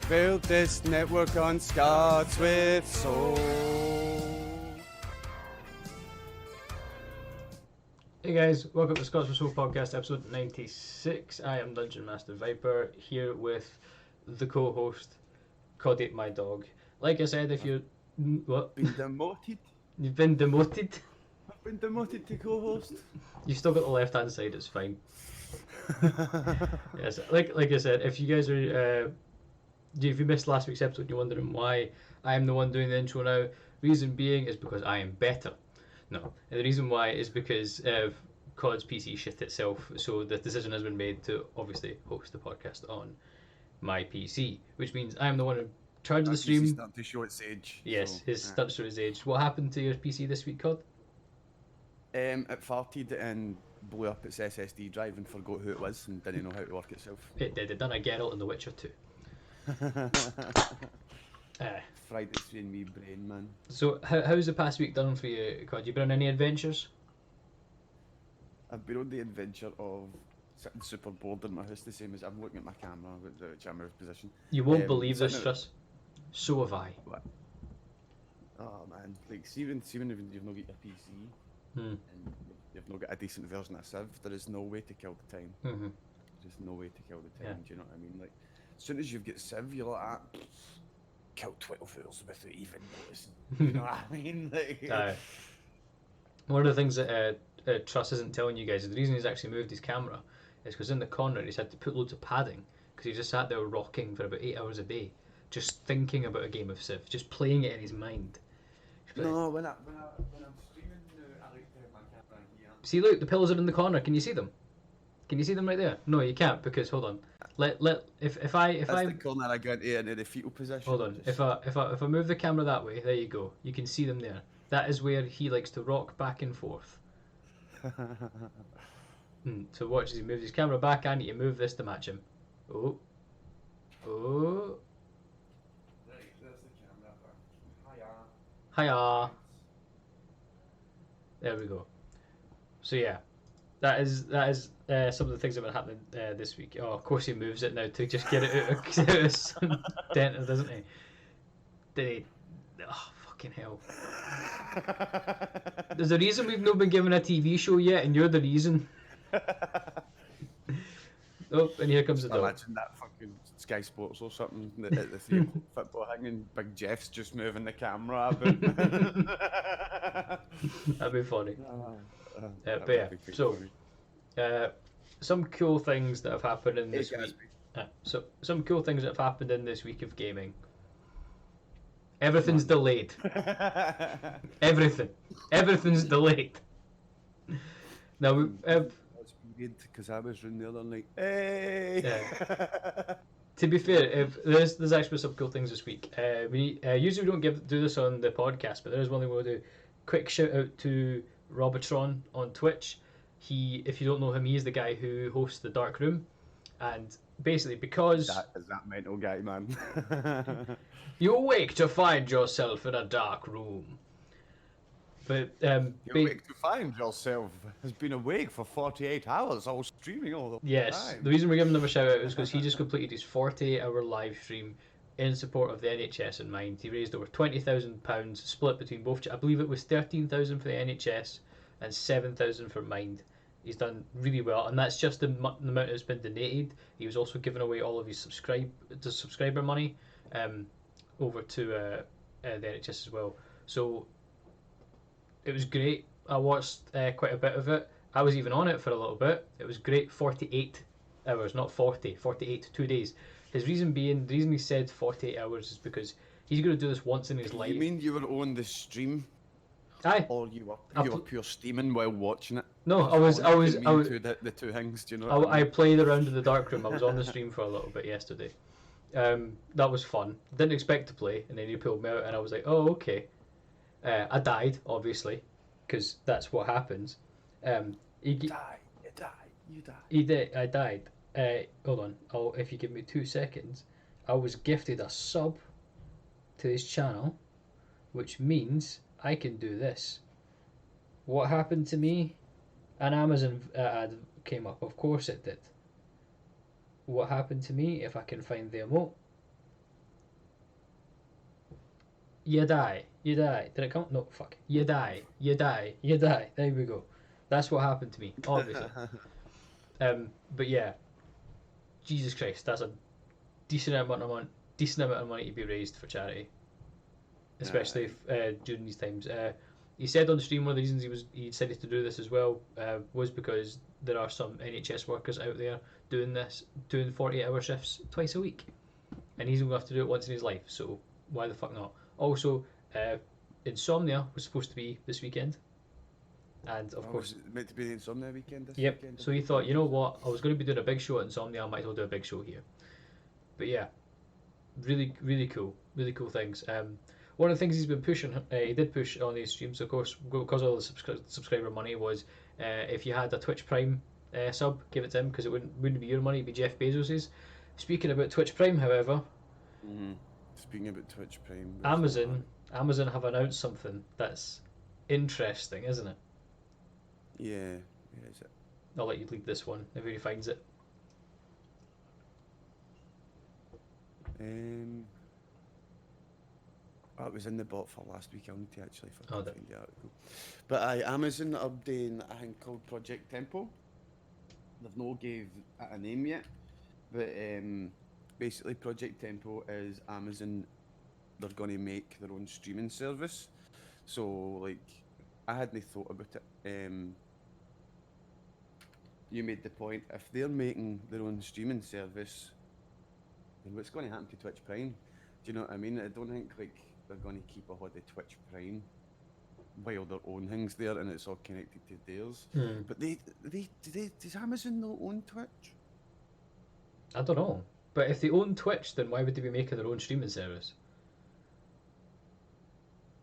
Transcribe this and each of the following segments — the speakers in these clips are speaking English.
built this network on Scots with soul. Hey guys, welcome to the Scots with Soul podcast, episode 96. I am Dungeon Master Viper, here with the co-host, COD8MYdog. Like I said, if you're... What? Been demoted? You've been demoted? I've been demoted to co-host. You've still got the left-hand side, it's fine. Yes, like I said, if you guys are... if you missed last week's episode and you're wondering why I am the one doing the intro now, reason being is because I am better. No, and the reason why is because COD's PC shit itself, so the decision has been made to obviously host the podcast on my PC, which means I am the one in charge of the stream. PC's starting to show its age. Yes, so, his starts to show his age. What happened to your PC this week, COD? It farted and blew up its SSD drive and forgot who it was and didn't know how to work itself. It did. It done a Geralt in The Witcher 2. Fried its in me brain, man. So how's the past week done for you, COD? You been on any adventures? I've been on the adventure of sitting super bored in my house, the same as I'm looking at my camera, which I'm out of position. You won't believe this, sitting Truss. So have I. What? Oh man, like see when you've not got your PC and you've not got a decent version of Civ, there is no way to kill the time. There's no way to kill the time. Do you know what I mean? Like, as soon as you've got Civ, you're like, kill 12 fools without even noticing. You know what I mean? Like, one of the things that Truss isn't telling you guys is the reason he's actually moved his camera is because in the corner he's had to put loads of padding because he just sat there rocking for about 8 hours a day, just thinking about a game of Civ, just playing it in his mind. No, when I'm streaming, I like to have my camera here. See, look, the pillows are in the corner. Can you see them? Can you see them right there? No, you can't because hold on. If I That's the corner I got into the fetal position. hold on. If I move the camera that way, there you go. You can see them there. That is where he likes to rock back and forth. So watch as he moves his camera back. I need to move this to match him. Oh. Right, there's the camera. Hiya. There we go. So yeah, that is some of the things that have been happening this week. Oh, of course he moves it now to just get it out of his dentist, doesn't he? Did he? Oh, fucking hell. There's a reason we've not been given a TV show yet, and you're the reason. Oh, and here comes the dog. Imagine that fucking Sky Sports or something at the 3 o'clock football hanging. Big Jeff's just moving the camera about. That'd be funny. But yeah, so some cool things that have happened in this week. So some cool things that have happened in this week of gaming. Everything's delayed. Everything's delayed. Now That's weird because I was round the other night. Hey. Yeah. To be fair, there's actually some cool things this week. We usually we don't do this on the podcast, but there is one thing we'll do. Quick shout out to Robotron on Twitch. If you don't know him, he's the guy who hosts the Dark Room, and basically because Is that mental guy, man? you awake to find yourself in a dark room. But You're awake to find yourself has been awake for 48 hours. I was streaming all the time. Yes, the reason we're giving him a shout out is because he just completed his 48-hour live stream in support of the NHS in mind. He raised over £20,000 split between both. I believe it was 13,000 for the NHS and 7,000 for Mind. He's done really well, and that's just the amount that's been donated. He was also giving away all of his subscriber money over to the NHS as well. So it was great. I watched quite a bit of it. I was even on it for a little bit. It was great. 48 hours, not 40. 48, 2 days. His reason being, the reason he said 48 hours is because he's going to do this once in his life. You mean you were on the stream? Aye. Or you were pure steaming while watching it? No, I was. The two things, do you know? I played around in the dark room. I was on the stream for a little bit yesterday. That was fun. Didn't expect to play, and then he pulled me out, and I was like, oh, okay. I died, obviously, because that's what happens. You died. I died. Hold on. If you give me 2 seconds, I was gifted a sub to his channel, which means I can do this. What happened to me? An Amazon ad came up. Of course it did. What happened to me? If I can find the emote. You die. You die. Did it come? No, fuck. You die. You die. You die. There we go. That's what happened to me, obviously. But yeah, Jesus Christ, that's a decent amount of money to be raised for charity, especially during these times. He said on stream one of the reasons he decided to do this as well was because there are some NHS workers out there doing 48-hour shifts twice a week, and he's going to have to do it once in his life. So why the fuck not? Also, Insomnia was supposed to be this weekend, and of course, was it meant to be the Insomnia weekend this yep. weekend? So he thought, you know what, I was going to be doing a big show at Insomnia, I might as well do a big show here. But yeah, really cool things. One of the things he's been pushing, he did push on these streams, of course, because of all the subscriber money, was if you had a Twitch Prime sub, give it to him, because it wouldn't be your money, it'd be Jeff Bezos's. Speaking about Twitch Prime, however, speaking about Twitch Prime, Amazon have announced something that's interesting, isn't it? Yeah, is it? I'll let you lead this one if he finds it. It was in the bot for last week. I'll need to actually find the article. But Amazon are doing a thing called Project Tempo. They've not gave it a name yet, but basically Project Tempo is Amazon. They're going to make their own streaming service. So like, I hadn't thought about it. You made the point, if they're making their own streaming service, then what's going to happen to Twitch Prime? Do you know what I mean? I don't think like they're going to keep a hold of Twitch Prime while their own thing's there and it's all connected to theirs. But does Amazon not own Twitch? I don't know. But if they own Twitch, then why would they be making their own streaming service?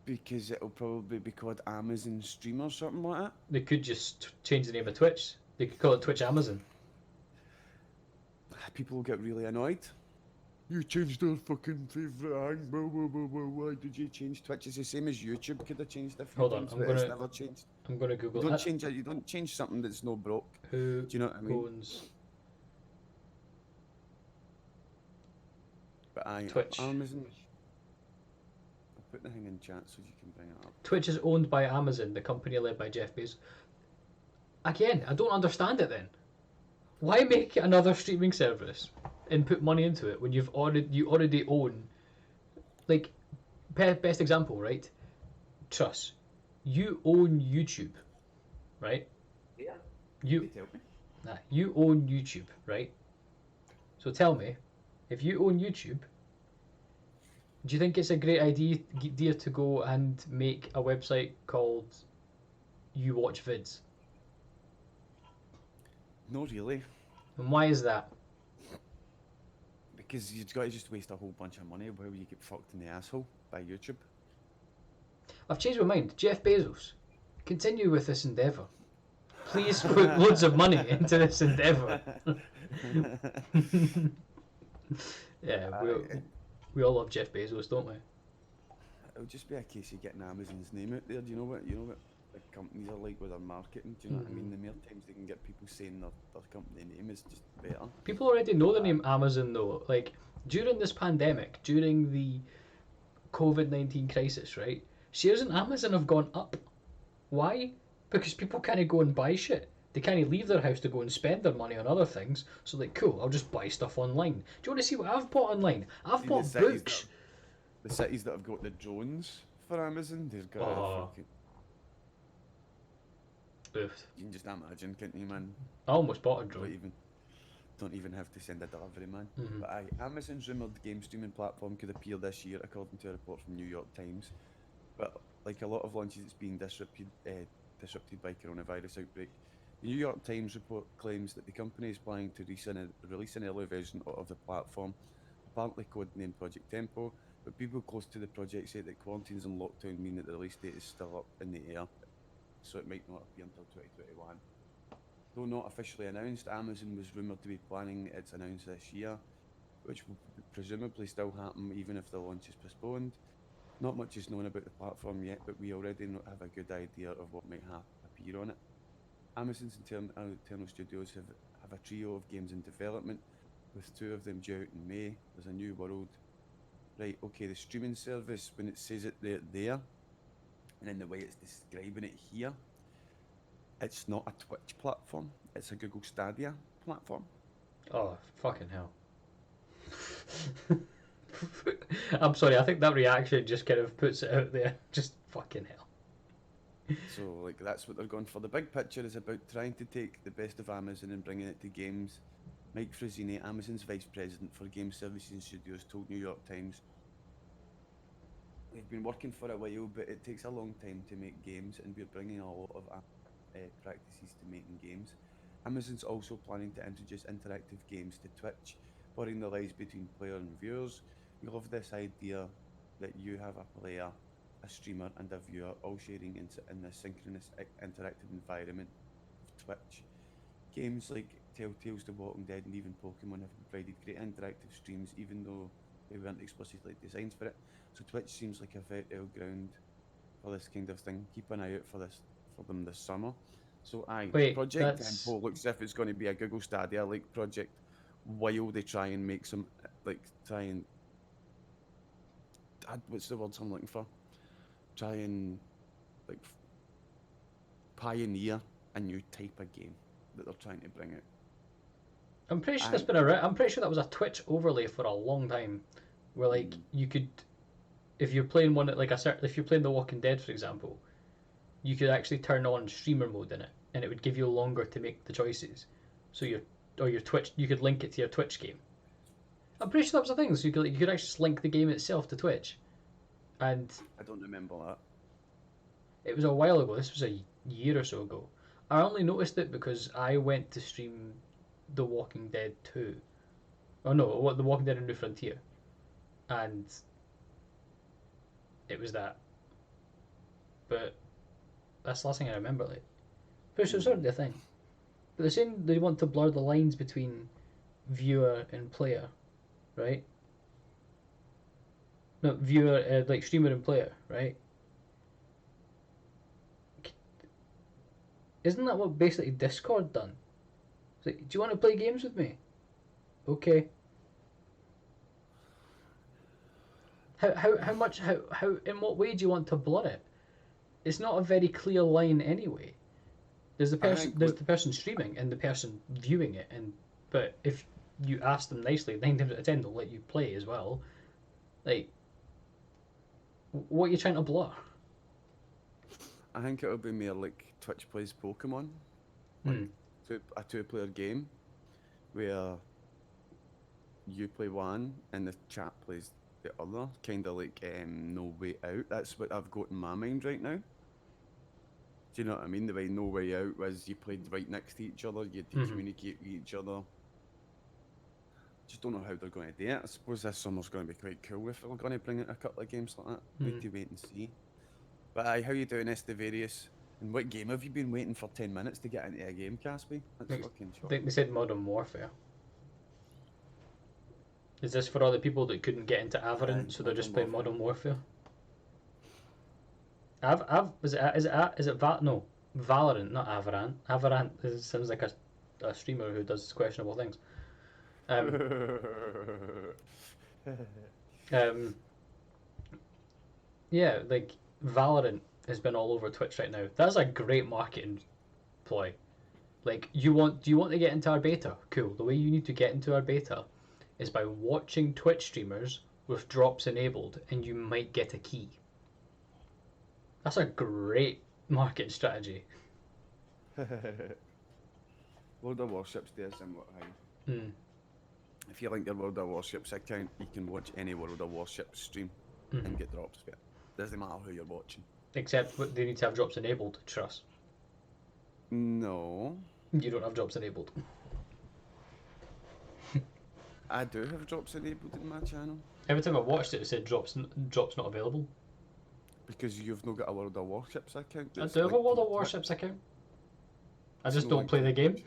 Because it'll probably be called Amazon Stream or something like that. They could just change the name of Twitch. They could call it Twitch Amazon. People will get really annoyed. You changed our fucking favourite thing. Why did you change Twitch? It's the same as YouTube. Could have changed a few times, but it's never changed. I'm gonna Google. You don't change it. You don't change something that's no broke. Who do you know what I mean? Owns but Twitch. Amazon. I'll put the thing in chat so you can bring it up. Twitch is owned by Amazon, the company led by Jeff Bezos. Again, I don't understand it then. Why make another streaming service and put money into it when you already own, like, best example, right? Truss, you own YouTube, right? Yeah. You own YouTube, right? So tell me, if you own YouTube, do you think it's a great idea to go and make a website called You Watch Vids? Not really. And why is that? Because you've got to just waste a whole bunch of money while you get fucked in the asshole by YouTube. I've changed my mind. Jeff Bezos, continue with this endeavour. Please put loads of money into this endeavour. Yeah, we all love Jeff Bezos, don't we? It'll just be a case of getting Amazon's name out there. Do you know what the companies are like with their marketing? Do you know what I mean? The more times they can get people saying their company name is just better. People already know the name Amazon though. Like, during this pandemic, during the COVID-19 crisis, right? Shares in Amazon have gone up. Why? Because people can't go and buy shit. They can't leave their house to go and spend their money on other things. So like, cool, I'll just buy stuff online. Do you want to see what I've bought online? I've bought books. The cities that have got the drones for Amazon, they've got you can just imagine, can't you, man? I almost bought a drone. Don't even have to send a delivery man. But Amazon's rumoured game streaming platform could appear this year, according to a report from New York Times. But like a lot of launches, it's being disrupted by coronavirus outbreak. The New York Times report claims that the company is planning to release an early version of the platform, apparently codenamed Project Tempo. But people close to the project say that quarantines and lockdown mean that the release date is still up in the air, so it might not appear until 2021. Though not officially announced, Amazon was rumoured to be planning its announced this year, which will presumably still happen even if the launch is postponed. Not much is known about the platform yet, but we already have a good idea of what might appear on it. Amazon's internal studios have a trio of games in development, with 2 of them due out in May. There's a new world right, okay, the streaming service, when it says it there, and in the way it's describing it here, it's not a Twitch platform, it's a Google Stadia platform. Oh, fucking hell. I'm sorry, I think that reaction just kind of puts it out there. Just fucking hell. So, like, that's what they're going for. The big picture is about trying to take the best of Amazon and bringing it to games. Mike Frazzini, Amazon's vice president for game services and studios, told New York Times, "We've been working for a while, but it takes a long time to make games, and we're bringing a lot of practices to making games. Amazon's also planning to introduce interactive games to Twitch, blurring the lines between player and viewers. We love this idea that you have a player, a streamer, and a viewer all sharing in the synchronous interactive environment of Twitch. Games like Telltale's The Walking Dead and even Pokemon have provided great interactive streams, even though they weren't explicitly designed for it. So Twitch seems like a fertile ground for this kind of thing. Keep an eye out for them this summer." So Project Tempo looks as if it's going to be a Google Stadia-like project, while they try and make some, what's the words I'm looking for? Try and pioneer a new type of game that they're trying to bring out. I'm pretty sure that's been around. I'm pretty sure that was a Twitch overlay for a long time, where you could, if you're playing one if you're playing The Walking Dead, for example, you could actually turn on streamer mode in it, and it would give you longer to make the choices. So your Twitch, you could link it to your Twitch game. I'm pretty sure that was a thing. So you could actually just link the game itself to Twitch, and I don't remember that. It was a while ago. This was a year or so ago. I only noticed it because I went to stream The Walking Dead 2. Oh no, The Walking Dead: A New Frontier, and it was that. But that's the last thing I remember. Which was certainly a thing. But they're saying they want to blur the lines between viewer and player, right? No, viewer, streamer and player, right? Isn't that what basically Discord done? It's like, do you want to play games with me? Okay. How much, in what way do you want to blur it? It's not a very clear line anyway. There's the person streaming and the person viewing it, but if you ask them nicely, 9 times out of 10 they'll let you play as well. What are you trying to blur? I think it'll be more like Twitch plays Pokemon, a two-player game where you play one and the chat plays the other, kind of like No Way Out. That's what I've got in my mind right now. Do you know what I mean? The way No Way Out was you played right next to each other, you had to communicate with each other. Just don't know how they're going to do it. I suppose this summer's going to be quite cool if they're going to bring out a couple of games like that. Need to wait and see. But how you doing, Estevarius? And what game have you been waiting for 10 minutes to get into a game, Caspy? That's fucking shocking. I think they said Modern Warfare. Is this for all the people that couldn't get into Averant, so they're just playing Modern Warfare? Valorant, not Averant. Averant sounds like a streamer who does questionable things. Yeah, Valorant has been all over Twitch right now. That's a great marketing ploy. Do you want to get into our beta? Cool. The way you need to get into our beta is by watching Twitch streamers with drops enabled, and you might get a key. That's a great marketing strategy. World of Warships do a similar thing. If you link your World of Warships account, you can watch any World of Warships stream and get drops for it. Doesn't matter who you're watching. Except they need to have drops enabled, trust. No. You don't have drops enabled. I do have drops enabled in my channel. Every time I watched it, it said drops not available. Because you've not got a World of Warships account. I do have a World of Warships account. I just don't play the game.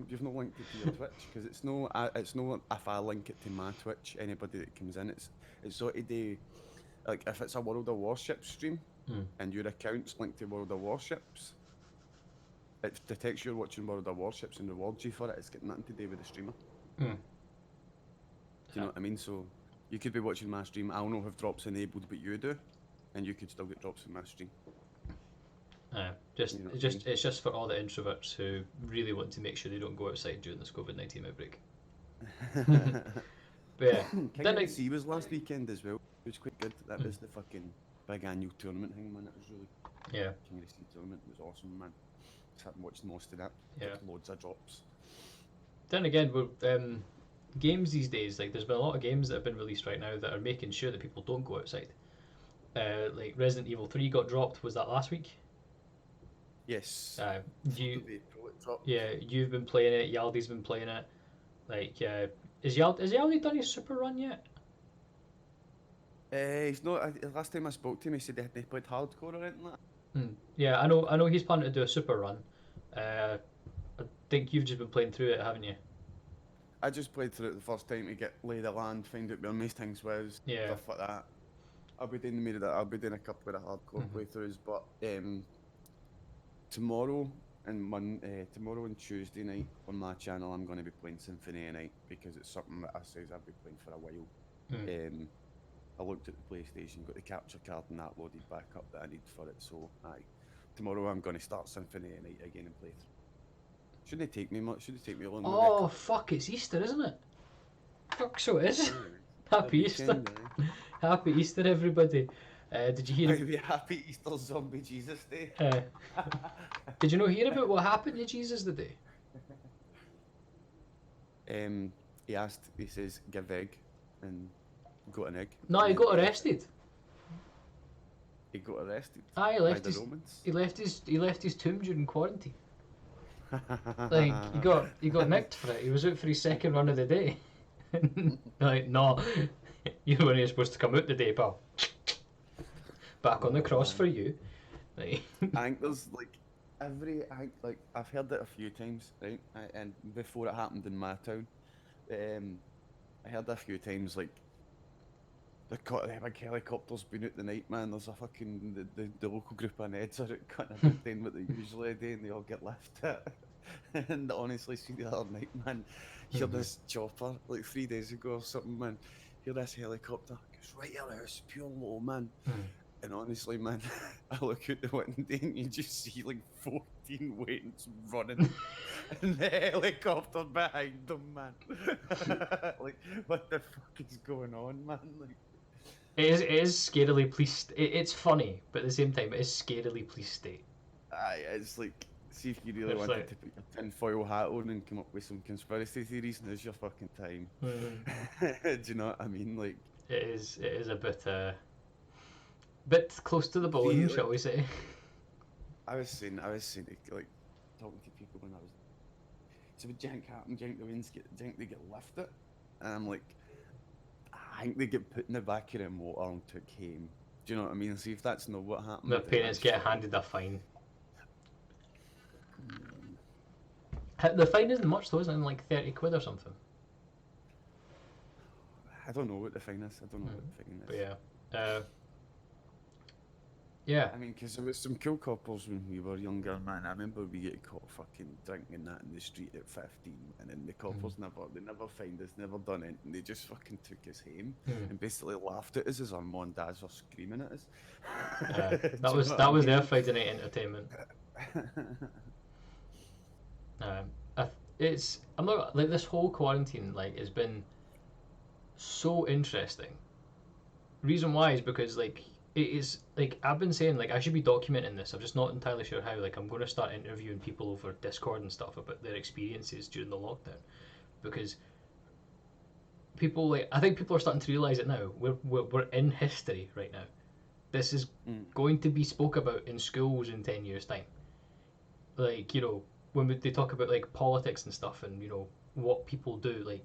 You've not linked it to your Twitch because it's no. If I link it to my Twitch, anybody that comes in, it's sort of like if it's a World of Warships stream and your account's linked to World of Warships, it detects you're watching World of Warships and rewards you for it. It's got nothing to do with the streamer. Do you know what I mean? So You could be watching my stream. I'll not have drops enabled, but you do, and you could still get drops in my stream. It's just for all the introverts who really want to make sure they don't go outside during this COVID-19 outbreak. But yeah, King of the Sea was last weekend as well. It was quite good. That was the fucking big annual tournament thing, man. It was really King of the Sea tournament was awesome, man. Sat and watched most of that. Yeah, loads of drops. Then again, we're games these days. Like, there's been a lot of games that have been released right now that are making sure that people don't go outside. Like Resident Evil 3 got dropped. Was that last week? Yes. You've been playing it. Yaldi's been playing it. Like, has Yaldi done his super run yet? He's not. Last time I spoke to him, he said they played hardcore or anything like that. Yeah, I know. He's planning to do a super run. I think you've just been playing through it, haven't you? I just played through it the first time to get lay the land, find out where most things was, stuff like that. I'll be doing I'll be doing a couple of hardcore playthroughs, but tomorrow and Tuesday night on my channel, I'm going to be playing Symphony of Night because it's something that I says I've been playing for a while. I looked at the PlayStation, got the capture card and that loaded back up that I need for it. So tomorrow I'm going to start Symphony of Night again and play through. Shouldn't it take me much? Should it take me a long? Oh fuck! It's Easter, isn't it? Fuck, so it is. Happy Easter! Happy Easter, everybody! Did you hear? Happy Easter, Zombie Jesus Day. Did you not hear about what happened to Jesus today? He asked. He says, "Give egg," and got an egg. No, he got arrested. He got arrested. He left his tomb during quarantine. Like, he got nicked for it. He was out for his second run of the day. Like, no, you weren't even supposed to come out today, pal. Back on the cross for you. Like, I think there's I've heard it a few times, right? And before it happened in my town, I heard a few times like the big helicopter's been out the night, man. There's a fucking the local group of Neds are out kind of doing what they usually do, and they all get lifted. And honestly, see the other night, man, hear this chopper like 3 days ago or something, man. Hear this helicopter goes right at the house, pure low, man. And honestly, man, I look out the window and you just see like 14 Waynes running and the helicopter behind them, man. Like, what the fuck is going on, man? Like, it is scarily police. It's funny, but at the same time, it is scarily police state. It's like, see if you really wanted to put your tinfoil hat on and come up with some conspiracy theories, now's your fucking time. Do you know what I mean? Like, it is a bit close to the bone, shall we say? I was saying, like, talking to people when I was. So would jank happen, jank the winds they get lifted, and I'm like, I think they get put in the back of the motor and took home. Do you know what I mean? See if that's not what happened. The parents get handed a fine. The fine isn't much though, isn't it? Like 30 quid or something. I don't know what the fine is. What the fine is. But yeah. I mean, because there was some cool couples when we were younger, man. I remember we get caught fucking drinking that in the street at 15, and then the couples never fined us, never done it, and they just fucking took us home and basically laughed at us as our mum and dads were screaming at us. That was their Friday night entertainment. I'm not like this whole quarantine has been so interesting. Reason why is because it is I've been saying I should be documenting this. I'm just not entirely sure how. I'm going to start interviewing people over Discord and stuff about their experiences during the lockdown, because people I think people are starting to realise it now. We're in history right now. This is going to be spoke about in schools in 10 years time. When they talk about politics and stuff, and what people do,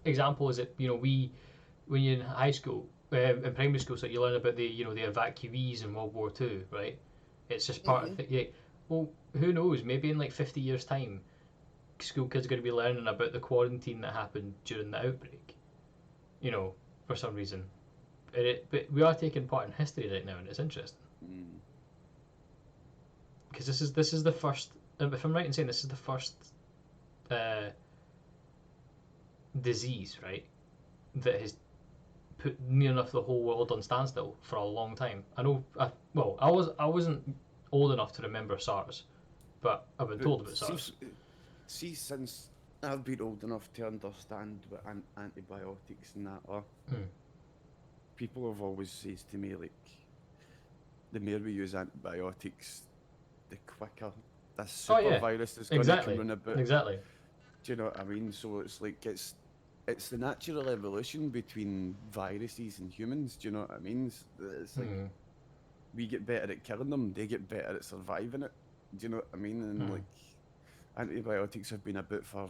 example is that when you're in high school, in primary school, so you learn about the evacuees in World War II, right? It's just part of it. Well, who knows? Maybe in 50 years time, school kids are going to be learning about the quarantine that happened during the outbreak. For some reason, but we are taking part in history right now, and it's interesting. Because this is the first. If I'm right in saying this is the first disease, right, that has put near enough the whole world on standstill for a long time. I know. I wasn't old enough to remember SARS, but I've been told about SARS. See, since I've been old enough to understand what antibiotics and that are, people have always said to me, like, the more we use antibiotics, the quicker this super virus is going to come run about. Exactly. Do you know what I mean? So it's like it's the natural evolution between viruses and humans. Do you know what I mean? It's like we get better at killing them, they get better at surviving it. Do you know what I mean? And like antibiotics have been about for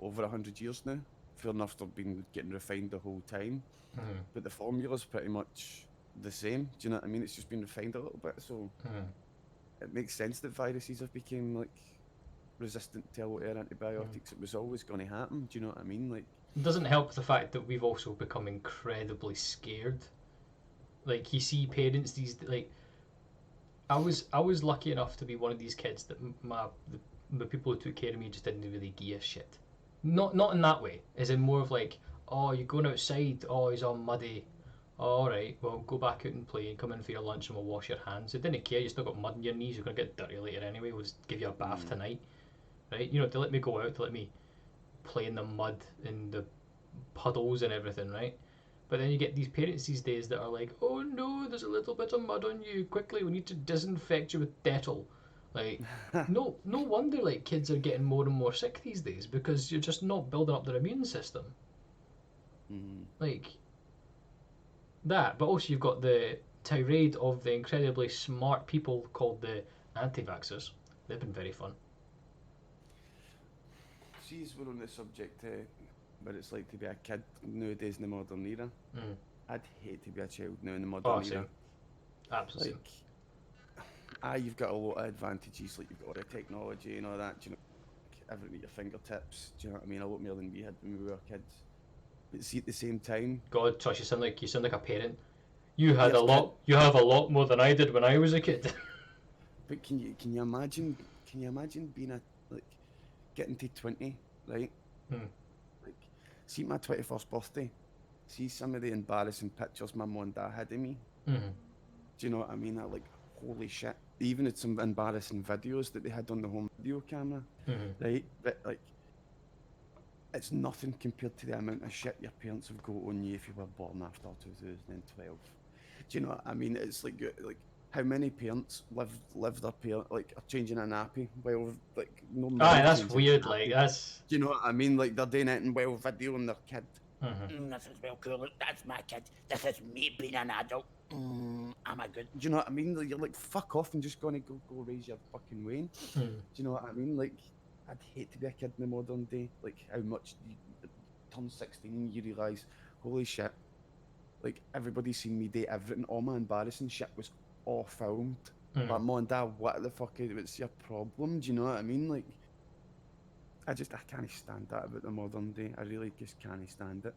over 100 years now. Fair enough, they've been getting refined the whole time, but the formula's pretty much the same. Do you know what I mean? It's just been refined a little bit, so it makes sense that viruses have become like resistant to a lot of antibiotics. It was always going to happen. Do you know what I mean? Like, it doesn't help the fact that we've also become incredibly scared. Like, you see parents these like. I was lucky enough to be one of these kids that the people who took care of me just didn't really give a shit. Not in that way. As in more of like, oh, you're going outside. Oh, he's all muddy. All right, well, go back out and play and come in for your lunch and we'll wash your hands. They didn't care. You still got mud in your knees. You're gonna get dirty later anyway. We'll just give you a bath tonight, right? You know, to let me go out, to let me play in the mud and the puddles and everything, right? But then you get these parents these days that are like, oh no, there's a little bit of mud on you. Quickly, we need to disinfect you with Dettol. Like, no wonder like kids are getting more and more sick these days because you're just not building up their immune system. Like that, but also you've got the tirade of the incredibly smart people called the anti-vaxxers. They've been very fun. See, we're on the subject where it's like to be a kid nowadays in the modern era. I'd hate to be a child now in the modern era. Absolutely. Like, you've got a lot of advantages, like you've got all the technology and all that, you know, everything at your fingertips. Do you know what I mean? A lot more than we had when we were kids. But see, at the same time, God, Tosh, you sound like a parent. You have a lot more than I did when I was a kid. But can you imagine being getting to 20, right? Like, see my 21st birthday, see some of the embarrassing pictures my mum and dad had of me. Do you know what I mean? I like, holy shit. They even had some embarrassing videos that they had on the home video camera, right? But like, it's nothing compared to the amount of shit your parents have got on you if you were born after 2012. Do you know what I mean? It's like how many parents live their parent are changing a nappy while like no. That's weird. Like that's. Do you know what I mean? Like they're doing it in while videoing their kid. This is well cool. Look, that's my kid. This is me being an adult. Am I good? Do you know what I mean? Like, you're like, fuck off and just gonna go raise your fucking Wayne. Do you know what I mean? Like, I'd hate to be a kid in the modern day. Like, how much you turn 16, you realise, holy shit, like, everybody's seen me do everything. All my embarrassing shit was all filmed. Like, mom and dad, what the fuck is what's your problem? Do you know what I mean? Like, I can't stand that about the modern day. I really just can't stand it.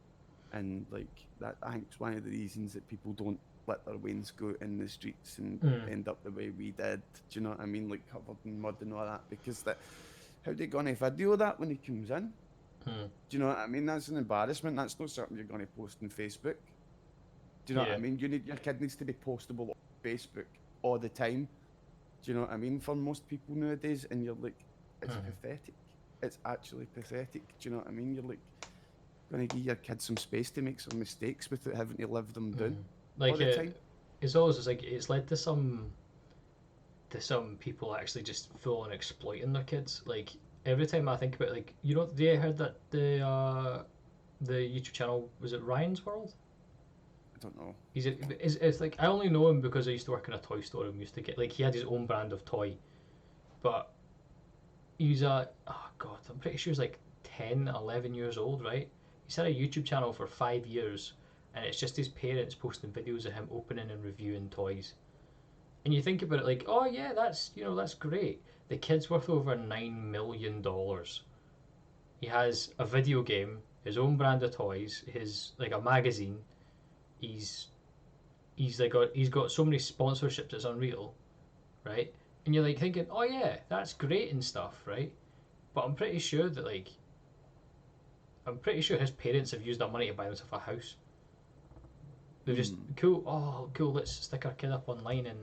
And, like, that, I think it's one of the reasons that people don't let their wains go in the streets and end up the way we did. Do you know what I mean? Like, covered in mud and all that. Because how they going to video that when he comes in? Do you know what I mean? That's an embarrassment. That's not something you're going to post on Facebook. Do you know what I mean? Your kid needs to be postable on Facebook all the time. Do you know what I mean? For most people nowadays, and you're like, it's pathetic. It's actually pathetic. Do you know what I mean? You're like going to give your kid some space to make some mistakes without having to live them down. Like, it's always like it's led to some people actually just full on exploiting their kids. Like, every time I think about it, like, you know, have you heard that the YouTube channel, was it Ryan's World? I don't know. It's like, I only know him because I used to work in a toy store and we used to get, like, he had his own brand of toy, but he's oh god, I'm pretty sure he's like 10, 11 years old, right? He's had a YouTube channel for 5 years and it's just his parents posting videos of him opening and reviewing toys. And you think about it like, oh yeah, that's great. The kid's worth over $9 million. He has a video game, his own brand of toys, his like a magazine. He's got so many sponsorships, it's unreal, right? And you're like thinking, oh yeah, that's great and stuff, right? But I'm pretty sure that like I'm pretty sure his parents have used that money to buy himself a house. They're just cool. Oh, cool. Let's stick our kid up online and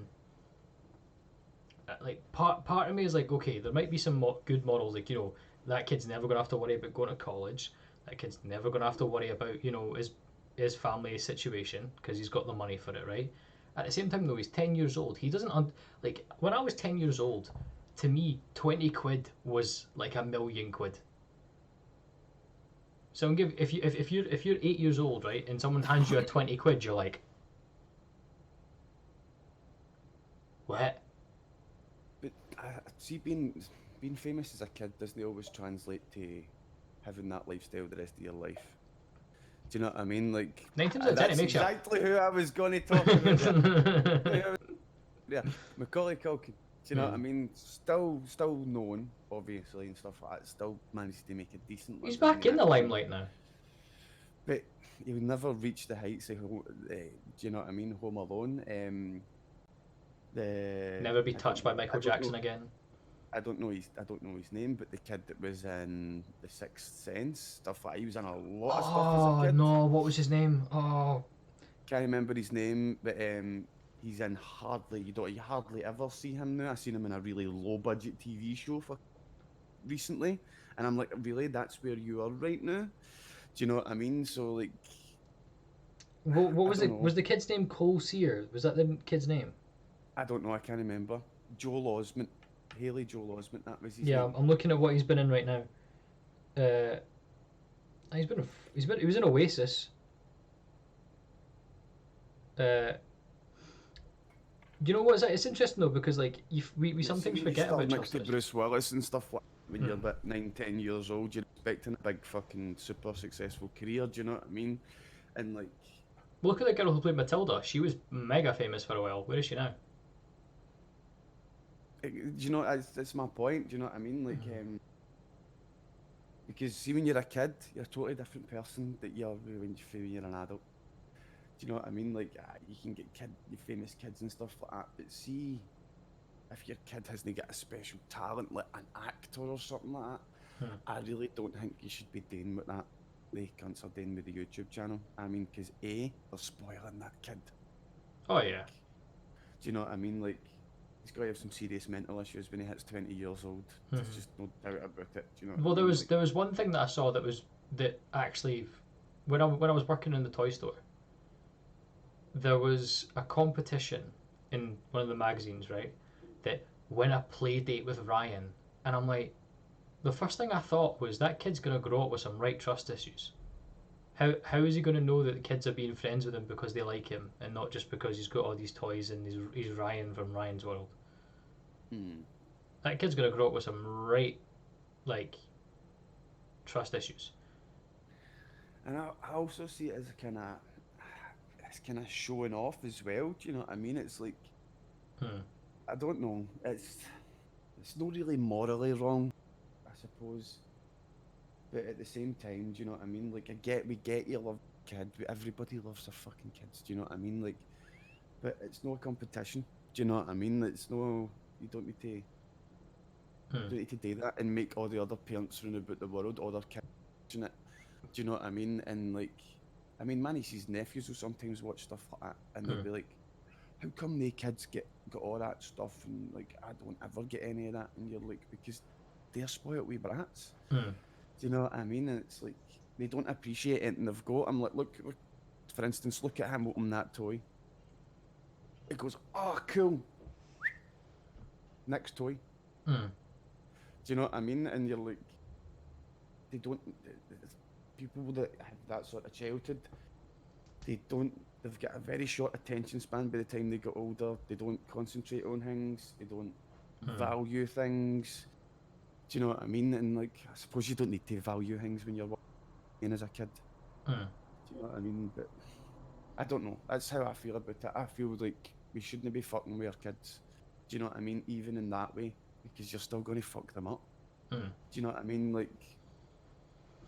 like part of me is like, okay, there might be some good models, like, you know, that kid's never gonna have to worry about going to college. That kid's never gonna have to worry about, you know, his family situation because he's got the money for it, right? At the same time, though, he's 10 years old. He doesn't like when I was 10 years old. To me, 20 quid was like a million quid. So if you're 8 years old, right, and someone hands you a 20 quid, you're like, what? But see, being famous as a kid doesn't always translate to having that lifestyle the rest of your life. Do you know what I mean? Like, 9 times out of 10 it makes you. That's exactly who I was going to talk about. Yeah, Macaulay Culkin. Do you know what I mean? Still known, obviously, and stuff like that. Still managed to make a decent. He's back in the limelight now. But he'll never reach the heights of, do you know what I mean? Home Alone. Never be touched by Michael Jackson again. I don't know his name, but the kid that was in The Sixth Sense, stuff like that. He was in a lot of stuff as a kid. No, what was his name? Oh, can't remember his name, but he's in you hardly ever see him now. I seen him in a really low budget TV show recently, and I'm like, really, that's where you are right now? Do you know what I mean? So like, what was it? Was the kid's name Cole Sear? Was that the kid's name? I don't know. I can't remember. Joel Osment. Haley Joel Osment, that was his name. Yeah, I'm looking at what he's been in right now. He was in Oasis. You know what? It's interesting though, because like we sometimes forget about next to Bruce Willis and stuff like when you're about 9-10 years old, you're expecting a big fucking super successful career. Do you know what I mean? And like, look at the girl who played Matilda. She was mega famous for a while. Where is she now? Do you know, that's my point. Do you know what I mean? Like, because see, when you're a kid, you're a totally different person that you're when you're an adult. Do you know what I mean? Like, you can get famous kids and stuff like that, but see, if your kid hasn't got a special talent, like an actor or something like that, I really don't think you should be doing what that the cunts are doing with the YouTube channel. I mean, because they're spoiling that kid. Oh yeah. Do you know what I mean? Like, he's got to have some serious mental issues when he hits 20 years old. There's just no doubt about it. Do you know? Well, there was one thing that I saw that actually, when I was working in the toy store, there was a competition in one of the magazines, right? That win a play date with Ryan, and I'm like, the first thing I thought was that kid's gonna grow up with some right trust issues. How is he gonna know that the kids are being friends with him because they like him and not just because he's got all these toys and he's Ryan from Ryan's World? That kid's gonna grow up with some right, like, trust issues. And I also see it as a kind of showing off as well. Do you know what I mean? It's like, I don't know. It's not really morally wrong, I suppose. But at the same time, do you know what I mean? Like, we get you love kid. Everybody loves their fucking kids. Do you know what I mean? Like, but it's no competition. Do you know what I mean? It's no. You don't need to. You don't need to do that and make all the other parents round about the world, all their kids watching it. Do you know what I mean? And like, I mean, my niece's nephews will sometimes watch stuff like that, and they'll be like, "How come they kids got all that stuff, and like I don't ever get any of that?" And you're like, because they're spoiled wee brats. Do you know what I mean? And it's like they don't appreciate anything they've got. I'm like, look, for instance, look at him opening that toy. It goes, oh, cool. Next toy. Do you know what I mean? And you're like, they don't. People that have that sort of childhood, they've got a very short attention span by the time they get older. They don't concentrate on things. They don't value things. Do you know what I mean? And like, I suppose you don't need to value things when you're working as a kid. Do you know what I mean? But I don't know. That's how I feel about it. I feel like we shouldn't be fucking with our kids. Do you know what I mean? Even in that way, because you're still going to fuck them up. Do you know what I mean? Like,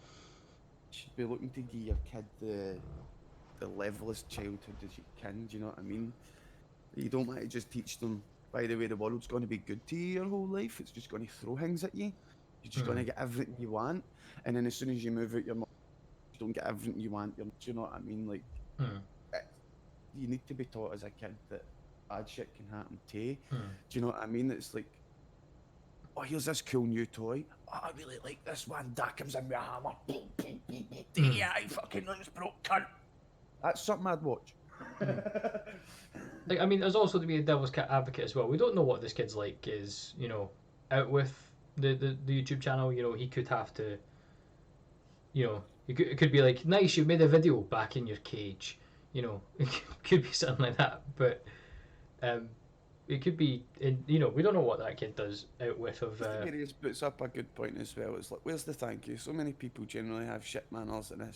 you should be looking to give your kid the levelest childhood as you can. Do you know what I mean? You don't want to just teach them, by the way, the world's going to be good to you your whole life. It's just going to throw things at you. You're just going to get everything you want. And then as soon as you move out your don't get everything you want. Do you know what I mean? Like, you need to be taught as a kid that bad shit can happen to you. Do you know what I mean? It's like, oh, here's this cool new toy. Oh, I really like this one. That comes in with a hammer. Yeah, I fucking looks broke, cunt. That's something I'd watch. Like, I mean, there's also to be a devil's advocate as well. We don't know what this kid's like is, you know, out with the YouTube channel. You know, he could have to, you know, it could be like, nice, you made a video back in your cage. You know, it could be something like that. But it could be, you know, we don't know what that kid does out with of. He puts up a good point as well. It's like, where's the thank you? So many people generally have shit manners and a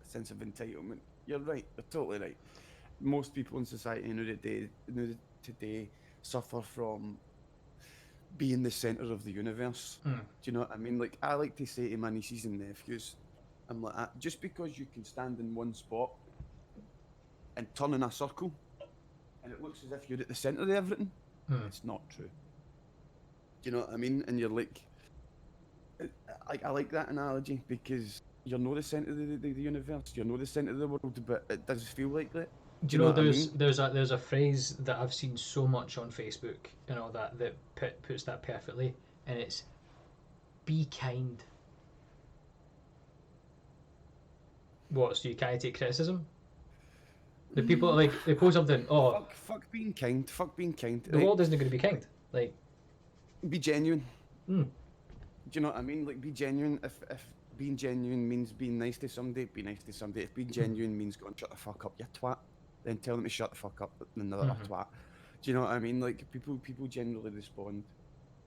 sense of entitlement. You're right. You're totally right. Most people in society today suffer from being the centre of the universe. Do you know what I mean? Like, I like to say to my nieces and nephews, I'm like, just because you can stand in one spot and turn in a circle, and it looks as if you're at the centre of everything, it's not true. Do you know what I mean? And you're like, I like that analogy because you're not the centre of the universe, you're not the centre of the world, but it does feel like that. Do you know there's a phrase that I've seen so much on Facebook and all that puts that perfectly, and it's be kind. What? So you can't take criticism? The people like they post something. Oh, fuck being kind. Fuck being kind. The world isn't going to be kind. Like, be genuine. Do you know what I mean? Like, be genuine. If being genuine means being nice to somebody, be nice to somebody. If being genuine means going shut the fuck up, you twat, then tell them to shut the fuck up, and they're a twat. Do you know what I mean? Like, people generally respond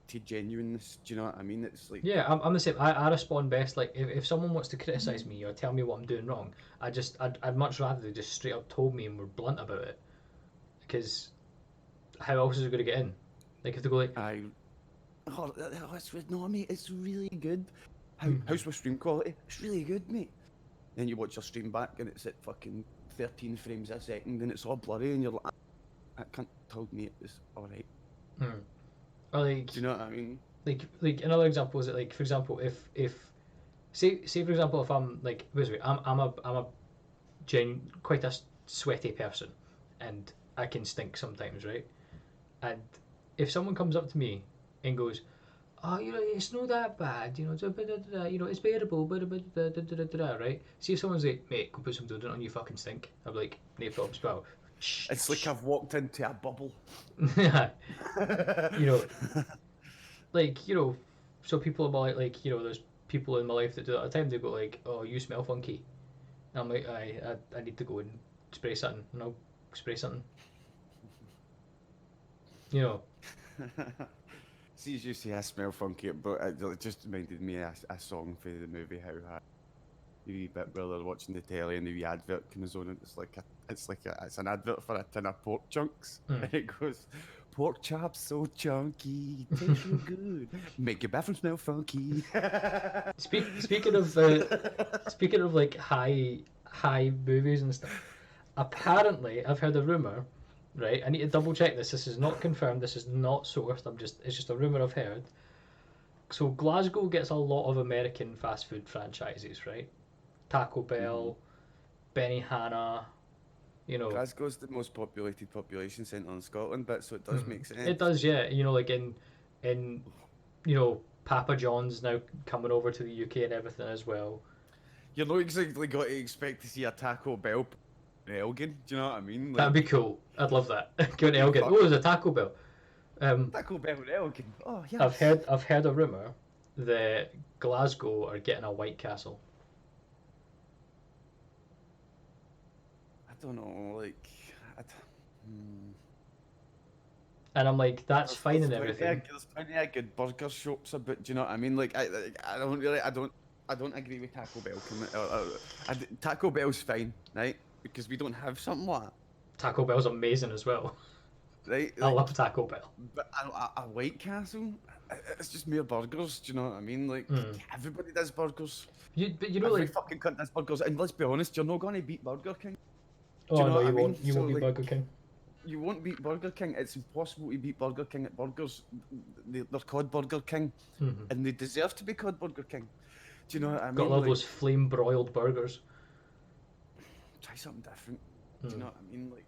to genuineness. Do you know what I mean? It's like, yeah, I'm the same. I respond best. Like, if someone wants to criticize me or tell me what I'm doing wrong, I'd much rather they just straight up told me and were blunt about it, because how else is it going to get in? Like, if they go like, no, mate, it's really good. How's my stream quality? It's really good, mate. Then you watch your stream back and it's at fucking 13 frames a second and it's all blurry and you're like, that cunt told me it was alright. Or like, do you know what I mean? Like another example is that, like, for example, if say for example, if I'm like, I'm a quite a sweaty person and I can stink sometimes, right? And if someone comes up to me and goes, oh, you know, it's not that bad, you know, you know, it's bearable, right? See if someone's like, mate, go put some deodorant on, you fucking stink. I'm like, no problems, pal. It's like I've walked into a bubble. You know, like, you know, so people in my life, like, you know, there's people in my life that do that all the time. They go like, oh, you smell funky. And I'm like, I need to go and spray something, and I'll spray something. You know. See, as you say, I smell funky, but it just reminded me of a song for the movie How High. The wee bit where they're watching the telly and the wee advert comes on, and it's an advert for a tin of pork chunks, and it goes, pork chops so chunky, taste so good, make your bathroom smell funky. Speaking of like high movies and stuff, apparently I've heard a rumor. Right, I need to double check this. This is not confirmed. This is not sourced. It's just a rumor I've heard. So Glasgow gets a lot of American fast food franchises, right? Taco Bell, Benihana, you know. Glasgow's the most populated population centre in Scotland, but so it does make sense. It does, yeah. You know, like in you know, Papa John's now coming over to the UK and everything as well. You're not exactly got to expect to see a Taco Bell in Elgin, do you know what I mean? Like, that'd be cool. I'd love that. Go to Elgin. Oh, there's a Taco Bell. Taco Bell in Elgin. Oh, yes. I've heard a rumor that Glasgow are getting a White Castle. I don't know, like, and I'm like, that's fine and everything. There's plenty of good burger shops about. Do you know what I mean? Like, I don't agree with Taco Bell. Taco Bell's fine, right? Because we don't have something like that. Taco Bell's amazing as well. Right? I love Taco Bell. But a White Castle, it's just mere burgers, do you know what I mean? Like, everybody does burgers. But you know, every like, fucking cunt does burgers. And let's be honest, you're not going to beat Burger King. Oh, you know, no, you won't. You won't beat Burger King. You won't beat Burger King. It's impossible to beat Burger King at burgers. They're called Burger King. And they deserve to be called Burger King. Do you know what I mean? Got all those flame broiled burgers. try something different. Do you know what I mean? Like,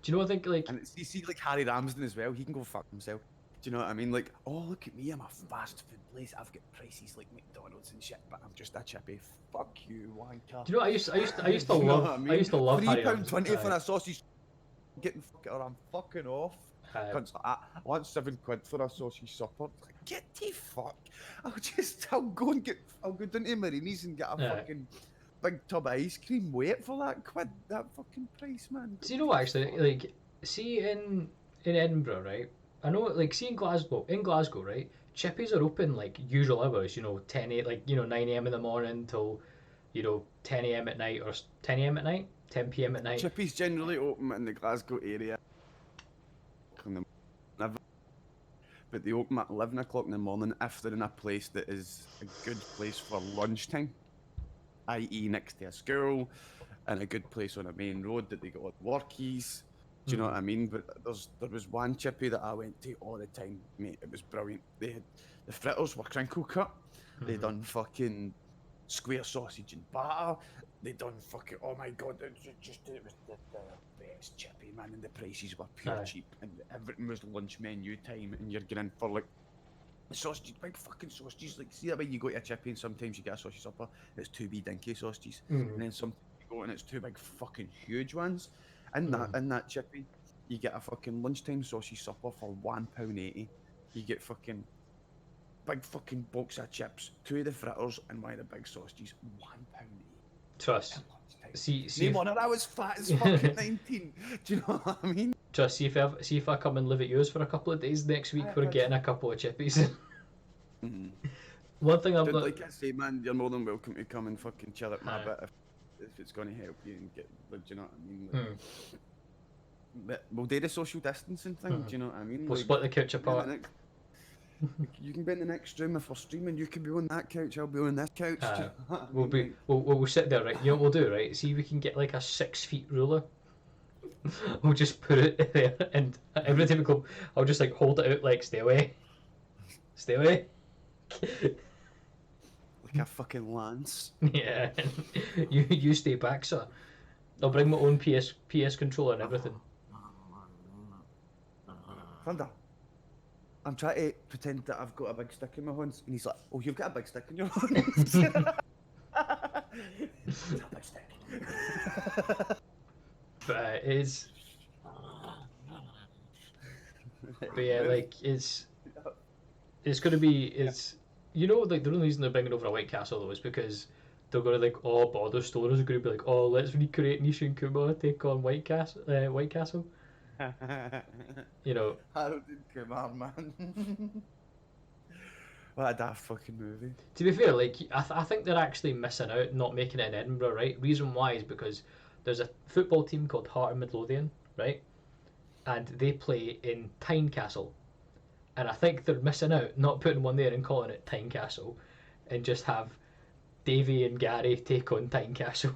do you know what I think? Like, and you see like Harry Ramsden as well. He can go fuck himself. Do you know what I mean? Like, oh look at me, I'm a fast food place. I've got prices like McDonald's and shit, but I'm just a chippy. Fuck you, wanker. do you know what I used to You know love? what I mean? I used to love Harry Ramsden. £3.20 for a sausage. Getting fucking, or I'm fucking off. I want £7 for a sausage supper. Like, get the fuck. I'll go down to Marini's and get a fucking big tub of ice cream. Wait for that quid, that fucking price, man. Do you know what, actually, like, see in Edinburgh, right? I know, like, see in Glasgow, right? Chippies are open like usual hours, 10 like 9 a.m. in the morning till 10 a.m. at night, or 10 a.m. at night, 10 p.m. at night. Chippies generally open in the Glasgow area. But they open at 11 o'clock in the morning if they're in a place that is a good place for lunchtime, i.e. next to a school, and a good place on a main road that they got workies. Do you know what I mean? But there was one chippy that I went to all the time, mate. It was brilliant. They had the fritters were crinkle cut. They done fucking square sausage and batter. They done fucking, oh my god, it was the best chippy, man, and the prices were pure cheap, and everything was lunch menu time, and you're getting for like sausages, big fucking sausages. Like, see that way you go to a chippy and sometimes you get a sausage supper, it's 2 wee dinky sausages, and then sometimes you go and it's 2 big fucking huge ones. In that chippy, you get a fucking lunchtime sausage supper for £1.80. You get fucking big fucking box of chips, 2 of the fritters, and 1 of the big sausages. £1.80. Trust. See no wonder I was fat as fucking 19. Do you know what I mean? Trust. See if I come and live at yours for a couple of days next week, we're getting a couple of chippies. One thing I'm like I say, man, you're more than welcome to come and fucking chill at my bit if it's going to help you and get. Do you know what I mean? Like, but we'll do the social distancing thing. Do you know what I mean? We'll split the couch apart. You can be in the next room if we're streaming. You can be on that couch. I'll be on this couch. We'll sit there, right? You know what we'll do, right? See if we can get like a 6 feet ruler. We'll just put it there, and every time we go, I'll just like hold it out, like stay away, stay away. Like a fucking lance. Yeah. You stay back, sir. I'll bring my own PS controller and everything. Thunder. I'm trying to pretend that I've got a big stick in my hands, and he's like, "Oh, you've got a big stick in your hands." A big stick. But it's. But yeah, like it's gonna be like the only reason they're bringing over a White Castle though is because they're gonna like border stores are gonna be like, oh, let's recreate Nishin Kuma take on White Castle. Harold and Kumar, man. What a daft fucking movie. To be fair, like I think they're actually missing out not making it in Edinburgh, right? Reason why is because there's a football team called Heart of Midlothian, right? And they play in Tynecastle. And I think they're missing out not putting one there and calling it Tynecastle, and just have Davy and Gary take on Tynecastle.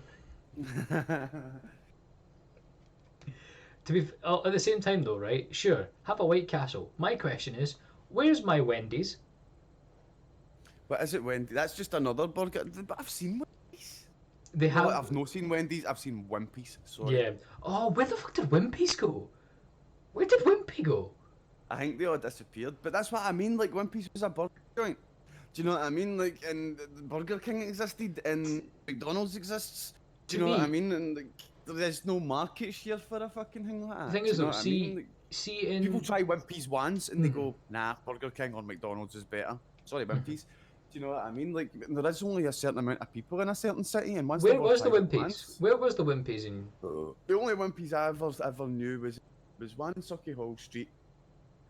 At the same time though, right? Sure, have a White Castle. My question is, where's my Wendy's? But is it Wendy's? That's just another burger. But I've seen Wendy's. They have. I've not seen Wendy's. I've seen Wimpy's. Sorry. Yeah. Oh, where the fuck did Wimpy's go? Where did Wimpy go? I think they all disappeared. But that's what I mean. Like, Wimpy's was a burger joint. Do you know what I mean? Like, and Burger King existed, and McDonald's exists. Do you know what I mean? And like, there's no market share for a fucking thing like that. The thing is, though, see, people try Wimpy's once and they go, nah, Burger King or McDonald's is better. Sorry, Wimpy's. Do you know what I mean? Like, there is only a certain amount of people in a certain city, and once where was the Wimpy's? Where was the Wimpy's in? The only Wimpy's I ever knew was one in Sucky Hall Street,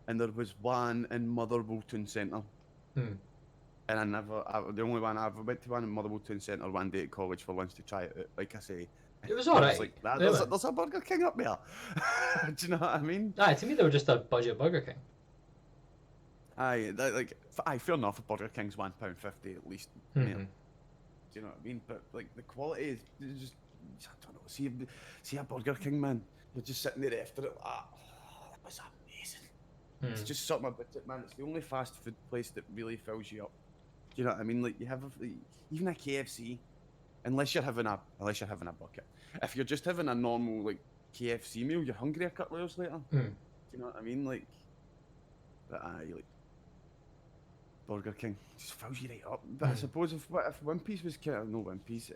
and there was one in Mother Bolton Centre. And the only one I ever went to one in Mother Bolton Centre one day at college for lunch to try it out. Like I say, it was alright. Like, there's a Burger King up there. Do you know what I mean? Aye, to me they were just a budget Burger King. Aye, fair enough. Burger King's £1.50 at least. Do you know what I mean? But like the quality is just, I don't know. See a Burger King, man. You're just sitting there after it. Oh, that was amazing. It's just something about it, man. It's the only fast food place that really fills you up. Do you know what I mean? Like you have even a KFC. unless you're having a bucket. If you're just having a normal like KFC meal, you're hungry a couple hours later. Do you know what I mean? Like, but like Burger King just fills you right up. But I suppose if Wimpy's was no Wimpy's,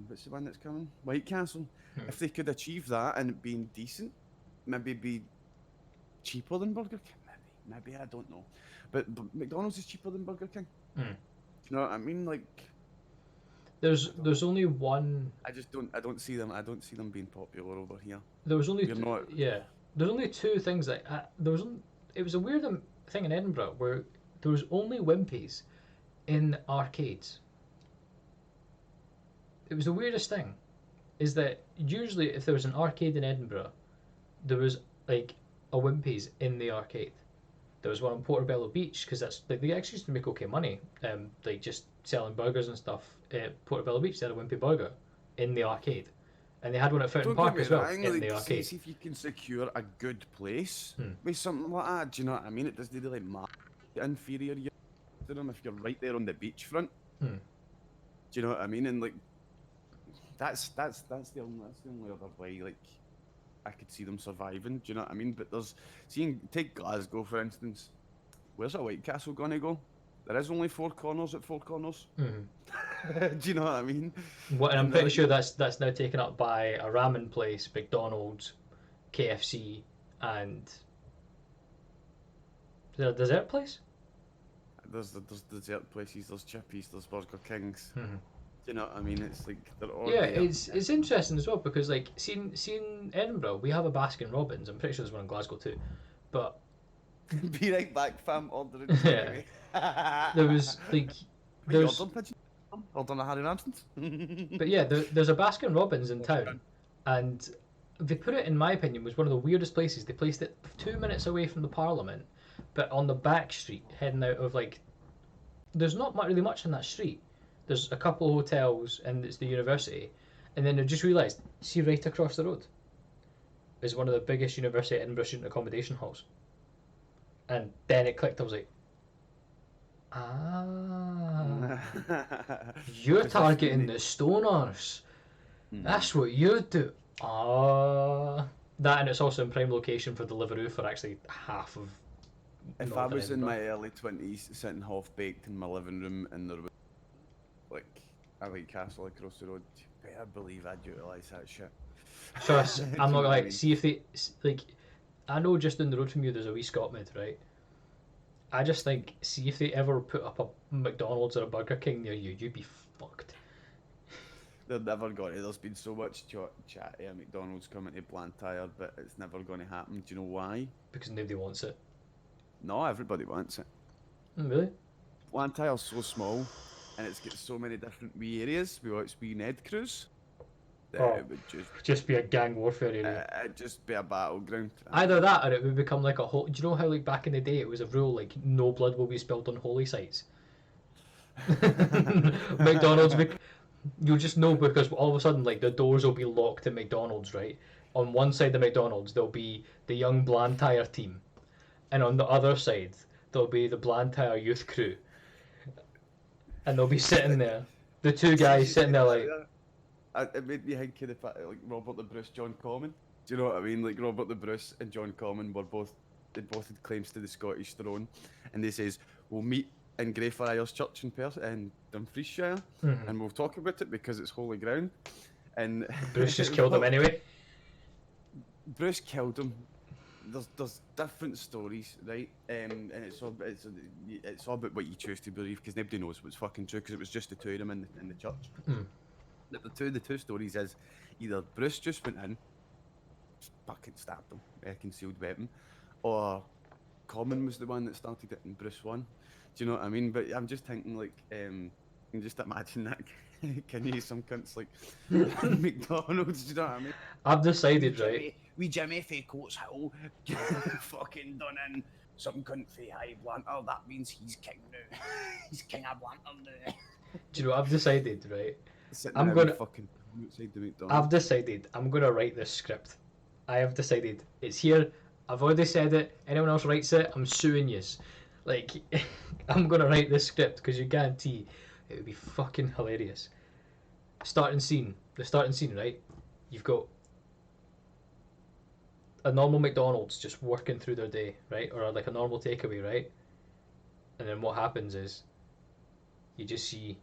what's the one that's coming? White Castle. If they could achieve that and it being decent, maybe be cheaper than Burger King. Maybe I don't know. But McDonald's is cheaper than Burger King. Do you know what I mean? Like, there's only one. I don't see them being popular over here. There was only there's only two things that it was a weird thing in Edinburgh where there was only Wimpy's in arcades. It was the weirdest thing, is that usually if there was an arcade in Edinburgh, there was like a Wimpy's in the arcade. There was one in Portobello Beach, because that's like, they actually used to make okay money, like just selling burgers and stuff. Portobello Beach, they had a Wimpy burger in the arcade, and they had one at Fountain Park as well in the arcade. See if you can secure a good place with something like that. Do you know what I mean? It doesn't really matter inferior you to them if you're right there on the beachfront. Do you know what I mean? And like that's the only other way like I could see them surviving. Do you know what I mean? But take Glasgow for instance. Where's a White Castle gonna go? There is only four corners at Four Corners. Do you know what I mean? And I'm pretty sure that's now taken up by a ramen place, McDonald's, KFC, and is there a dessert place? There's dessert places, there's Chippies, there's Burger Kings. Do you know what I mean? It's like they're all it's interesting as well, because like seeing Edinburgh, we have a Baskin Robbins. I'm pretty sure there's one in Glasgow too, but be right back, fam. Ordering. There was like ordering a Harry Ramsden's. But yeah, there's a Baskin Robbins in town, and they put it, in my opinion, was one of the weirdest places. They placed it 2 minutes away from the Parliament, but on the back street, heading out of like, there's not really much in that street. There's a couple of hotels and it's the university, and then I just realised, see right across the road is one of the biggest University of Edinburgh student accommodation halls. And then it clicked, I was like, you're targeting the stoners. That's what you do. That, and it's also in prime location for Deliveroo for actually half of. If I was in my early 20s, sitting half-baked in my living room and there was like a White Castle across the road, you better believe I'd utilise that shit. Trust, I'm not like, see if they, like, I know just down the road from you there's a wee Scotmid, right? I just think, see if they ever put up a McDonald's or a Burger King near you, you'd be fucked. They're never going to. There's been so much chat at McDonald's coming to Blantyre, but it's never going to happen. Do you know why? Because nobody wants it. No, everybody wants it. Really? Blantyre's so small, and it's got so many different wee areas. We watch wee Ned crews. It would just be a gang warfare area. It'd just be a battleground. Either that, or it would become like a whole. Do you know how like back in the day it was a rule like no blood will be spilled on holy sites? McDonald's, you'll just know because all of a sudden like the doors will be locked at McDonald's, right? On one side of McDonald's there'll be the young Blantyre team, and on the other side there'll be the Blantyre youth crew, and they'll be sitting there, the two guys sitting there like. It made me think of the fact like Robert the Bruce, John Comyn. Do you know what I mean? Like Robert the Bruce and John Comyn were both had claims to the Scottish throne, and they says we'll meet in Greyfriars Church in Dumfriesshire, and we'll talk about it because it's holy ground. And Bruce just killed him anyway. Bruce killed him. There's different stories, right? And it's all about what you choose to believe, because nobody knows what's fucking true, because it was just the two of them in the church. The two stories is either Bruce just went in, fucking stabbed him with a concealed weapon, or Comyn was the one that started it and Bruce won. Do you know what I mean? But I'm just thinking like, you can just imagine that. Can you some cunts like McDonald's? Do you know what I mean? I've decided, right? We Jimmy fae Coates Hill fucking done in some cunt fae High Blantyre. That means he's king now. He's king of Blantyre now. Do you know what I've decided, right? I've decided I'm gonna write this script. I have decided it's here. I've already said it. Anyone else writes it, I'm suing yous. Like, I'm gonna write this script because you guarantee it would be fucking hilarious. starting scene. The starting scene, right? You've got a normal McDonald's just working through their day, right? Or like a normal takeaway, right? And then what happens is you just see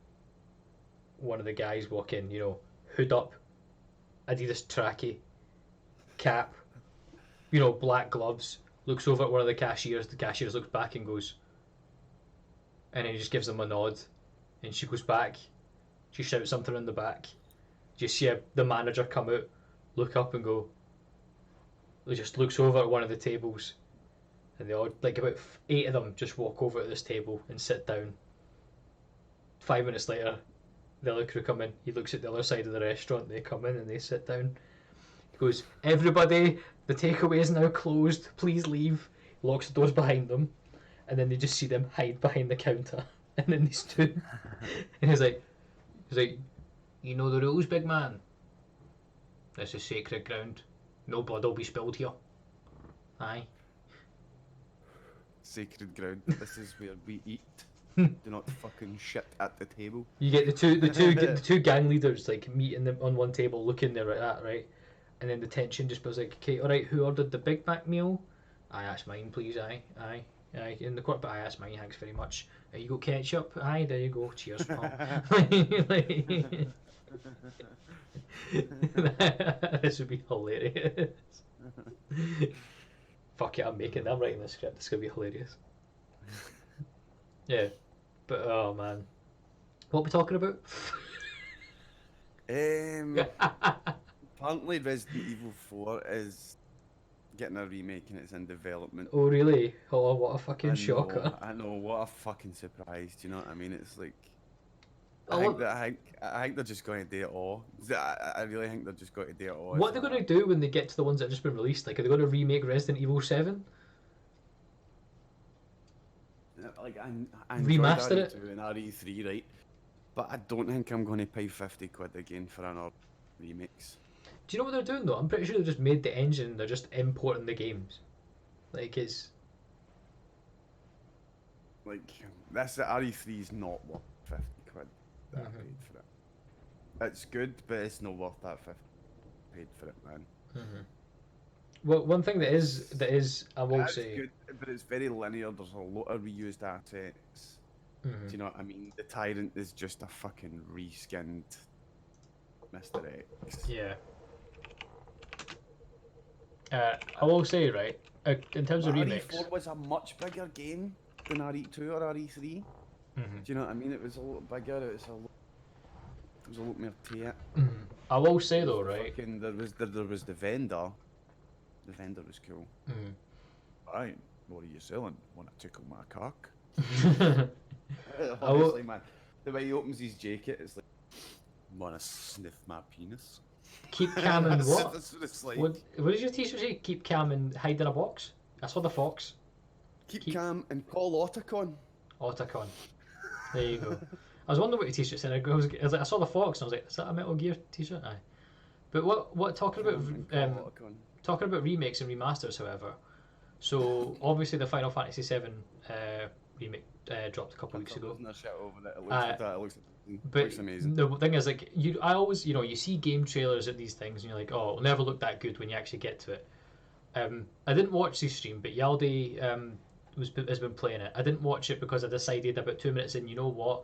one of the guys walk in, you know, hood up, Adidas trackie, cap, you know, black gloves, looks over at one of the cashiers looks back and goes, and then he just gives them a nod, and she goes back, she shouts something in the back, you see the manager come out, look up and go, he just looks over at one of the tables, and they all, like about 8 of them just walk over to this table and sit down. 5 minutes later, the other crew come in, he looks at the other side of the restaurant, they come in and they sit down. He goes, everybody, the takeaway is now closed, please leave. He locks the doors behind them, and then they just see them hide behind the counter, and then they stood, and he's like, you know the rules, big man? This is sacred ground. No blood will be spilled here. Aye. Sacred ground. This is where we eat. Do not fucking shit at the table. You get the two gang leaders like meeting them on one table, looking there at that, right? And then the tension just goes like, okay, all right, who ordered the Big Mac meal? Aye, that's mine, please. Aye. In the court, but aye, that's mine. Thanks very much. You got ketchup? Aye, there you go. Cheers, pal. This would be hilarious. Fuck it, I'm writing this script. It's gonna be hilarious. Yeah, but oh man, what are we talking about? Apparently Resident Evil 4 is getting a remake and it's in development. Oh really? Oh, what a fucking shocker! I know, what a fucking surprise. Do you know what I mean? It's like, I think they're just going to do it all. I really think they're just going to do it all. What are they going to do when they get to the ones that have just been released? Like, are they going to remake Resident Evil 7? Like, I Remaster it? In RE3, right? But I don't think I'm going to pay 50 quid again for another remix. Do you know what they're doing though? I'm pretty sure they've just made the engine and they're just importing the games. Like, it's... Like, that's the RE3 is not worth 50 quid that I paid for it. It's good, but it's not worth that 50 paid for it, man. Well, one thing that is I will That's say... good, but it's very linear. There's a lot of reused assets. Do you know what I mean? The Tyrant is just a fucking reskinned Mr. X. Yeah. I will say, right, in terms of remakes... RE4 was a much bigger game than RE2 or RE3. Do you know what I mean? It was a lot bigger, it was a lot more to it. I will say though, right... There was the vendor. The vendor was cool. Right, what are you selling? Want to tickle my cock? Honestly, man, the way he opens his jacket, it's like, want to sniff my penis? Keep calm and what? That's what it's like. What does your t-shirt say? Keep calm and hide in a box? I saw the fox. Keep calm and call Otacon. Otacon. There you go. I was wondering what your t-shirt said. I was like, I saw the fox and I was like, is that a Metal Gear t-shirt? Aye. But what talking about remakes and remasters, however. So obviously the Final Fantasy VII remake dropped a couple of weeks ago. It looks amazing. The thing is, like, you see game trailers at these things, and you're like, oh, it'll never look that good when you actually get to it. I didn't watch this stream, but Yaldi has been playing it. I didn't watch it because I decided about 2 minutes in, you know what?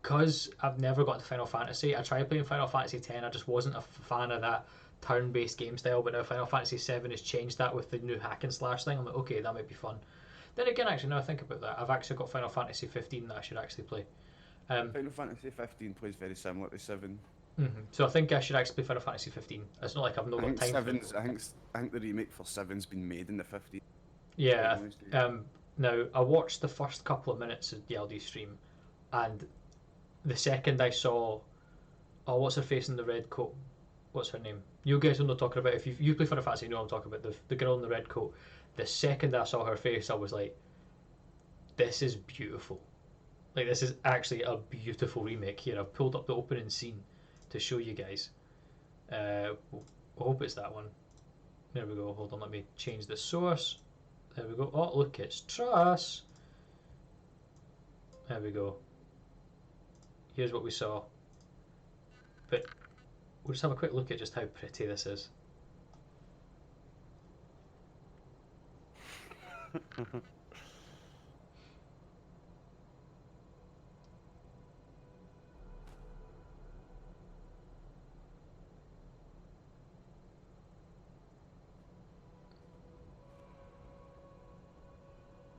Because I've never got to Final Fantasy. I tried playing Final Fantasy X. I just wasn't a fan of that turn-based game style. But now Final Fantasy VII has changed that with the new hack and slash thing. I'm like, okay, that might be fun. Then again, actually, now I think about that, I've actually got Final Fantasy 15 that I should actually play. Final Fantasy 15 plays very similar to 7. So I think I should actually play Final Fantasy 15. It's not like I've not got time. I think the remake for 7's been made in the 15. Yeah. Now I watched the first couple of minutes of the LD stream, and the second I saw, oh, what's her face in the red coat? What's her name? You guys know what I'm talking about. If you play Final Fantasy, you know what I'm talking about. The girl in the red coat. The second I saw her face, I was like, this is beautiful. Like, this is actually a beautiful remake here. I've pulled up the opening scene to show you guys. I hope it's that one. There we go. Hold on, let me change the source. There we go. Oh, look, it's Truss. There we go. Here's what we saw. But we'll just have a quick look at just how pretty this is.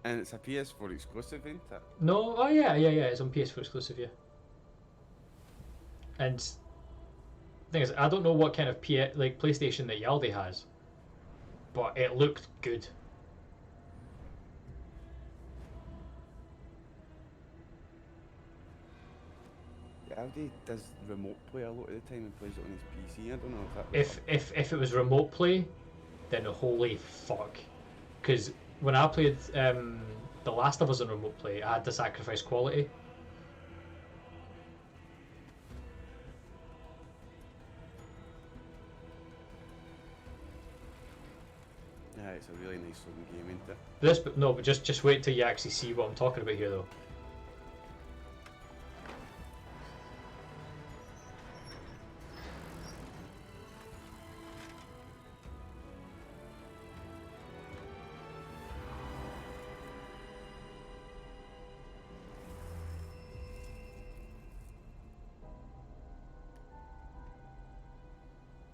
And it's a PS4 exclusive, ain't it? No, oh yeah, it's on PS4 exclusive, yeah. And the thing is, I don't know what kind of PlayStation that Yaldi has, but it looked good. Yaldi does remote play a lot of the time and plays it on his PC. I don't know if that. If it was remote play, then holy fuck, because when I played The Last of Us on remote play, I had to sacrifice quality. Yeah, it's a really nice looking game, isn't it? But just wait till you actually see what I'm talking about here, though.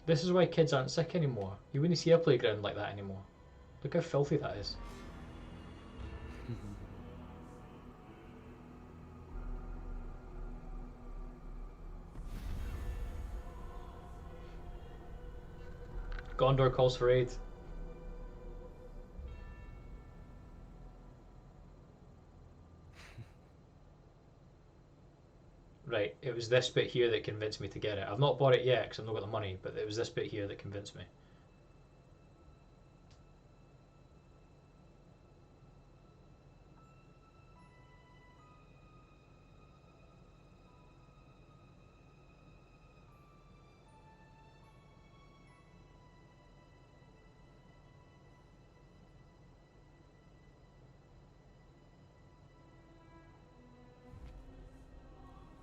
This is why kids aren't sick anymore. You wouldn't see a playground like that anymore. Look how filthy that is. Gondor calls for aid. Right, it was this bit here that convinced me to get it. I've not bought it yet because I've not got the money, but it was this bit here that convinced me.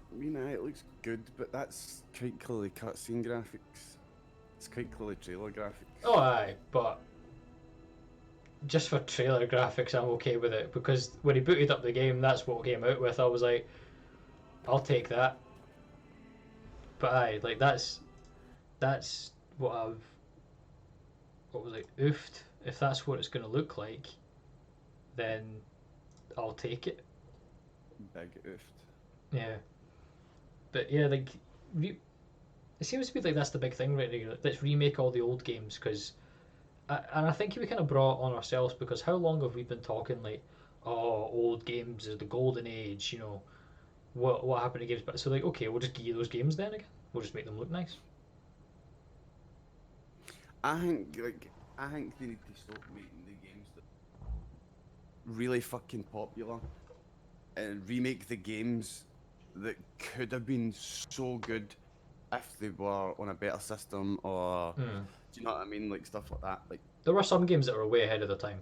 I mean, it looks good, but that's quite clearly cutscene graphics. It's quite clearly trailer graphics. Oh aye, but just for trailer graphics I'm okay with it, because when he booted up the game, that's what it came out with. I was like, I'll take that. But aye, like that's what was it, oofed. If that's what it's going to look like, then I'll take it. Big oofed. Yeah. But yeah, like, it seems to be like that's the big thing right now. Let's remake all the old games, because, and I think we kind of brought on ourselves, because how long have we been talking like, oh, old games is the golden age, you know, what happened to games? But so like, okay, we'll just give you those games then again. We'll just make them look nice. I think they need to stop making the games that really fucking popular and remake the games that could have been so good if they were on a better system, or do you know what I mean, like stuff like that. Like, there were some games that were way ahead of the time.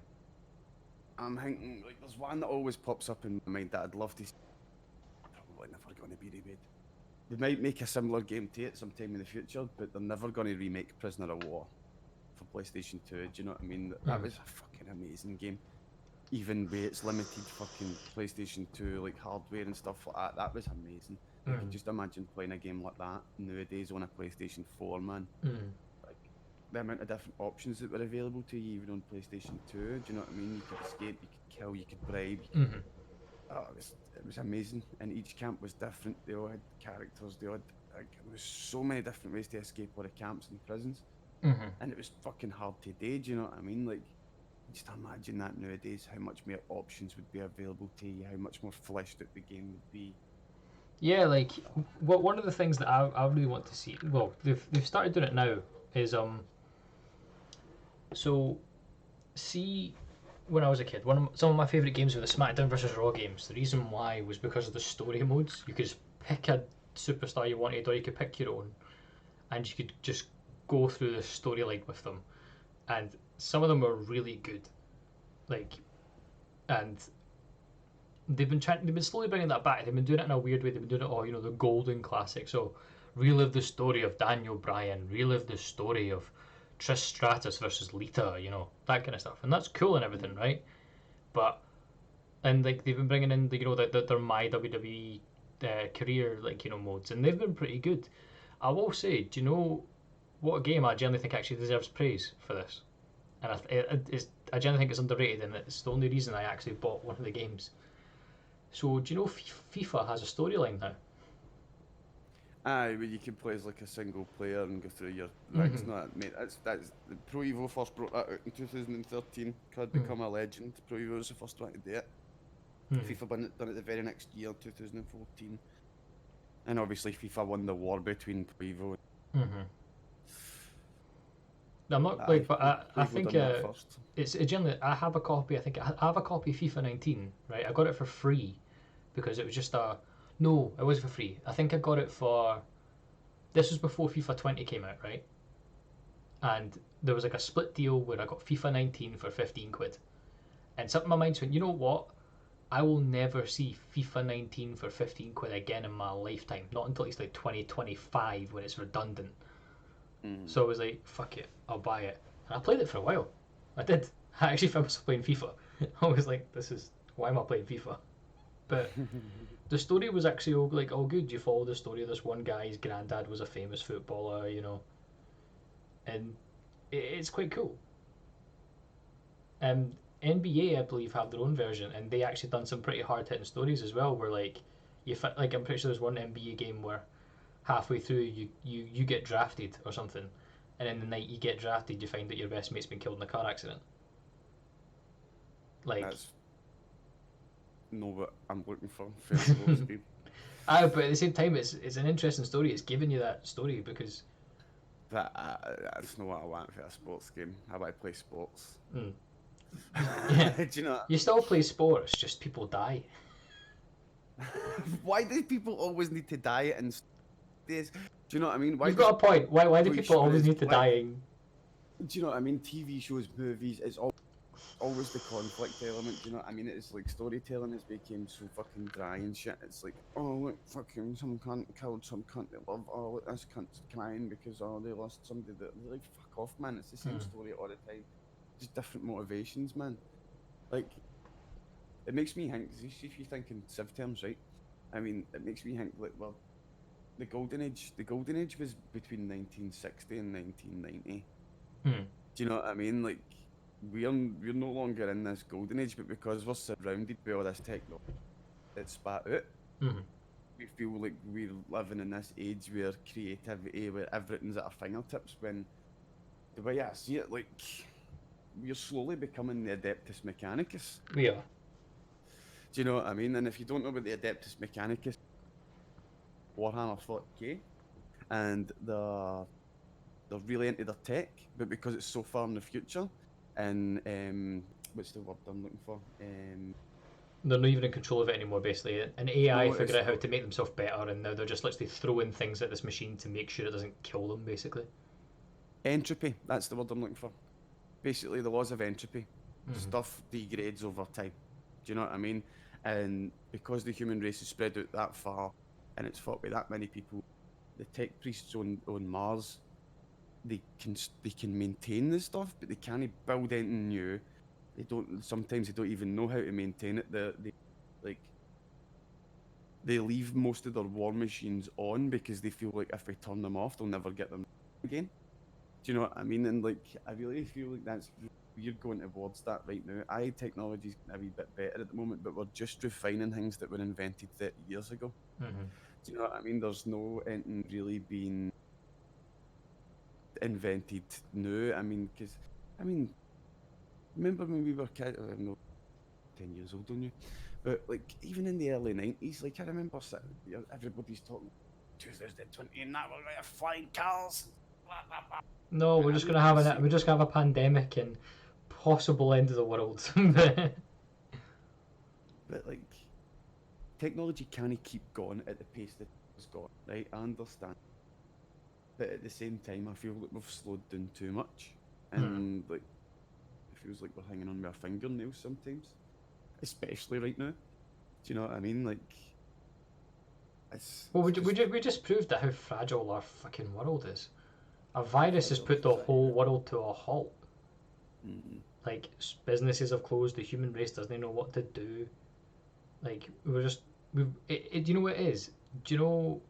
I'm thinking, like, there's one that always pops up in my mind that I'd love to see. Probably never going to be remade. They might make a similar game to it sometime in the future, but they're never going to remake Prisoner of War for PlayStation 2. Do you know what I mean? That was a fucking amazing game. Even with its limited fucking PlayStation 2 like hardware and stuff like that, that was amazing. You could just imagine playing a game like that nowadays on a PlayStation 4, man. Like, the amount of different options that were available to you even on PlayStation 2, do you know what I mean? You could escape, you could kill, you could bribe. Oh, it was amazing, and each camp was different. They all had characters, they all had, like, there was so many different ways to escape all the camps and prisons. And it was fucking hard to do, do you know what I mean? Like, just imagine that nowadays, how much more options would be available to you, how much more fleshed out the game would be. Yeah, like, one of the things that I really want to see, well, they've started doing it now, is so, see, when I was a kid, some of my favourite games were the SmackDown vs Raw games. The reason why was because of the story modes. You could just pick a superstar you wanted, or you could pick your own, and you could just go through the storyline with them, and some of them were really good, like, and they've been slowly bringing that back. They've been doing it in a weird way. They've been doing it, the golden classic. So relive the story of Daniel Bryan, relive the story of Trish Stratus versus Lita, you know, that kind of stuff, and that's cool and everything, right? But and like they've been bringing in the, you know, their My WWE career, like, you know, modes, and they've been pretty good. I will say, do you know what game I generally think actually deserves praise for this? And I generally think it's underrated, and it's the only reason I actually bought one of the games. So, do you know FIFA has a storyline now? Aye, where you can play as like a single player and go through your ranks. Mhm. No, mate, that's Pro Evo first brought that out in 2013. COD Mhm. become a legend. Pro Evo was the first one to do it. FIFA done it the very next year, 2014. And obviously FIFA won the war between Pro Evo. I'm not Aye, like, but Pro I Evo think done that first. it's generally. I have a copy. I think I have a copy of FIFA 19. Right, I got it for free because it was just a. No, it was for free. I think I got it for. This was before FIFA 20 came out, right? And there was like a split deal where I got FIFA 19 for 15 quid. And something in my mind went, you know what? I will never see FIFA 19 for 15 quid again in my lifetime. Not until it's like 2025 when it's redundant. So I was like, fuck it, I'll buy it. And I played it for a while. I did. I actually found myself playing FIFA. I was like, why am I playing FIFA? But the story was actually all good. You follow the story of this one guy. His granddad was a famous footballer, you know, and it's quite cool. NBA, I believe, have their own version, and they actually done some pretty hard hitting stories as well. Where like I'm pretty sure there's one NBA game where halfway through you get drafted or something, and in the night you get drafted, you find that your best mate's been killed in a car accident. Like, That's no what I'm looking for. Fair sports game. but at the same time, it's an interesting story. It's giving you that story because That's not what I want for a sports game. How about I play sports? yeah, Do you know? you still play sports, just people die. Why do people always need to die in days? Do you know what I mean? Why You've got a point. Why do TV people always shows- need to why- die? Do you know what I mean? TV shows, movies, it's always the conflict element. Do you know what I mean? It's like storytelling has become so fucking dry and shit. It's like, oh look, fucking some cunt killed some cunt they love. Oh look, this cunt's crying because they lost somebody that they're like, fuck off, man. It's the same story all the time. Just different motivations, man. Like, it makes me think. See if you think in civ terms, right? I mean, it makes me think like, well, the golden age. The golden age was between 1960 and 1990. Do you know what I mean? Like, we're no longer in this golden age, but because we're surrounded by all this technology that's spat out, we feel like we're living in this age where creativity, where everything's at our fingertips. When the way I see it, like, we're slowly becoming the Adeptus Mechanicus. We are. Do you know what I mean? And if you don't know about the Adeptus Mechanicus, Warhammer 40k, and they're really into their tech, but because it's so far in the future, and what's the word I'm looking for? They're not even in control of it anymore, basically. An AI No, figured it's out how not. to make themselves better, and now they're just literally throwing things at this machine to make sure it doesn't kill them, basically. Entropy, that's the word I'm looking for. Basically, the laws of entropy. Stuff degrades over time. Do you know what I mean? And because the human race is spread out that far, and it's fought by that many people, the tech priests on Mars, they can maintain the stuff, but they can't build anything new. They don't. Sometimes they don't even know how to maintain it. They leave most of their war machines on because they feel like if they turn them off, they'll never get them again. Do you know what I mean? And like, I really feel like we're going towards that right now. Technology's a wee bit better at the moment, but we're just refining things that were invented 30 years ago. Do you know what I mean? There's no anything really being invented new. I mean, remember when we were kids? I'm not 10 years old on you, but like even in the early 90s, like I remember everybody's talking 2020 and that, we're going to have flying cars. Blah, blah, blah. No, we're just gonna have a pandemic and possible end of the world. But like, technology can't keep going at the pace that it's gone, right? I understand, but at the same time, I feel like we've slowed down too much, and like, it feels like we're hanging on by our fingernails sometimes, especially right now. Do you know what I mean? Like, Well, we just proved that how fragile our fucking world is. A virus has put the whole world to a halt. Mm-hmm. Like, businesses have closed, the human race doesn't know what to do. Like, do you know what it is? Do you know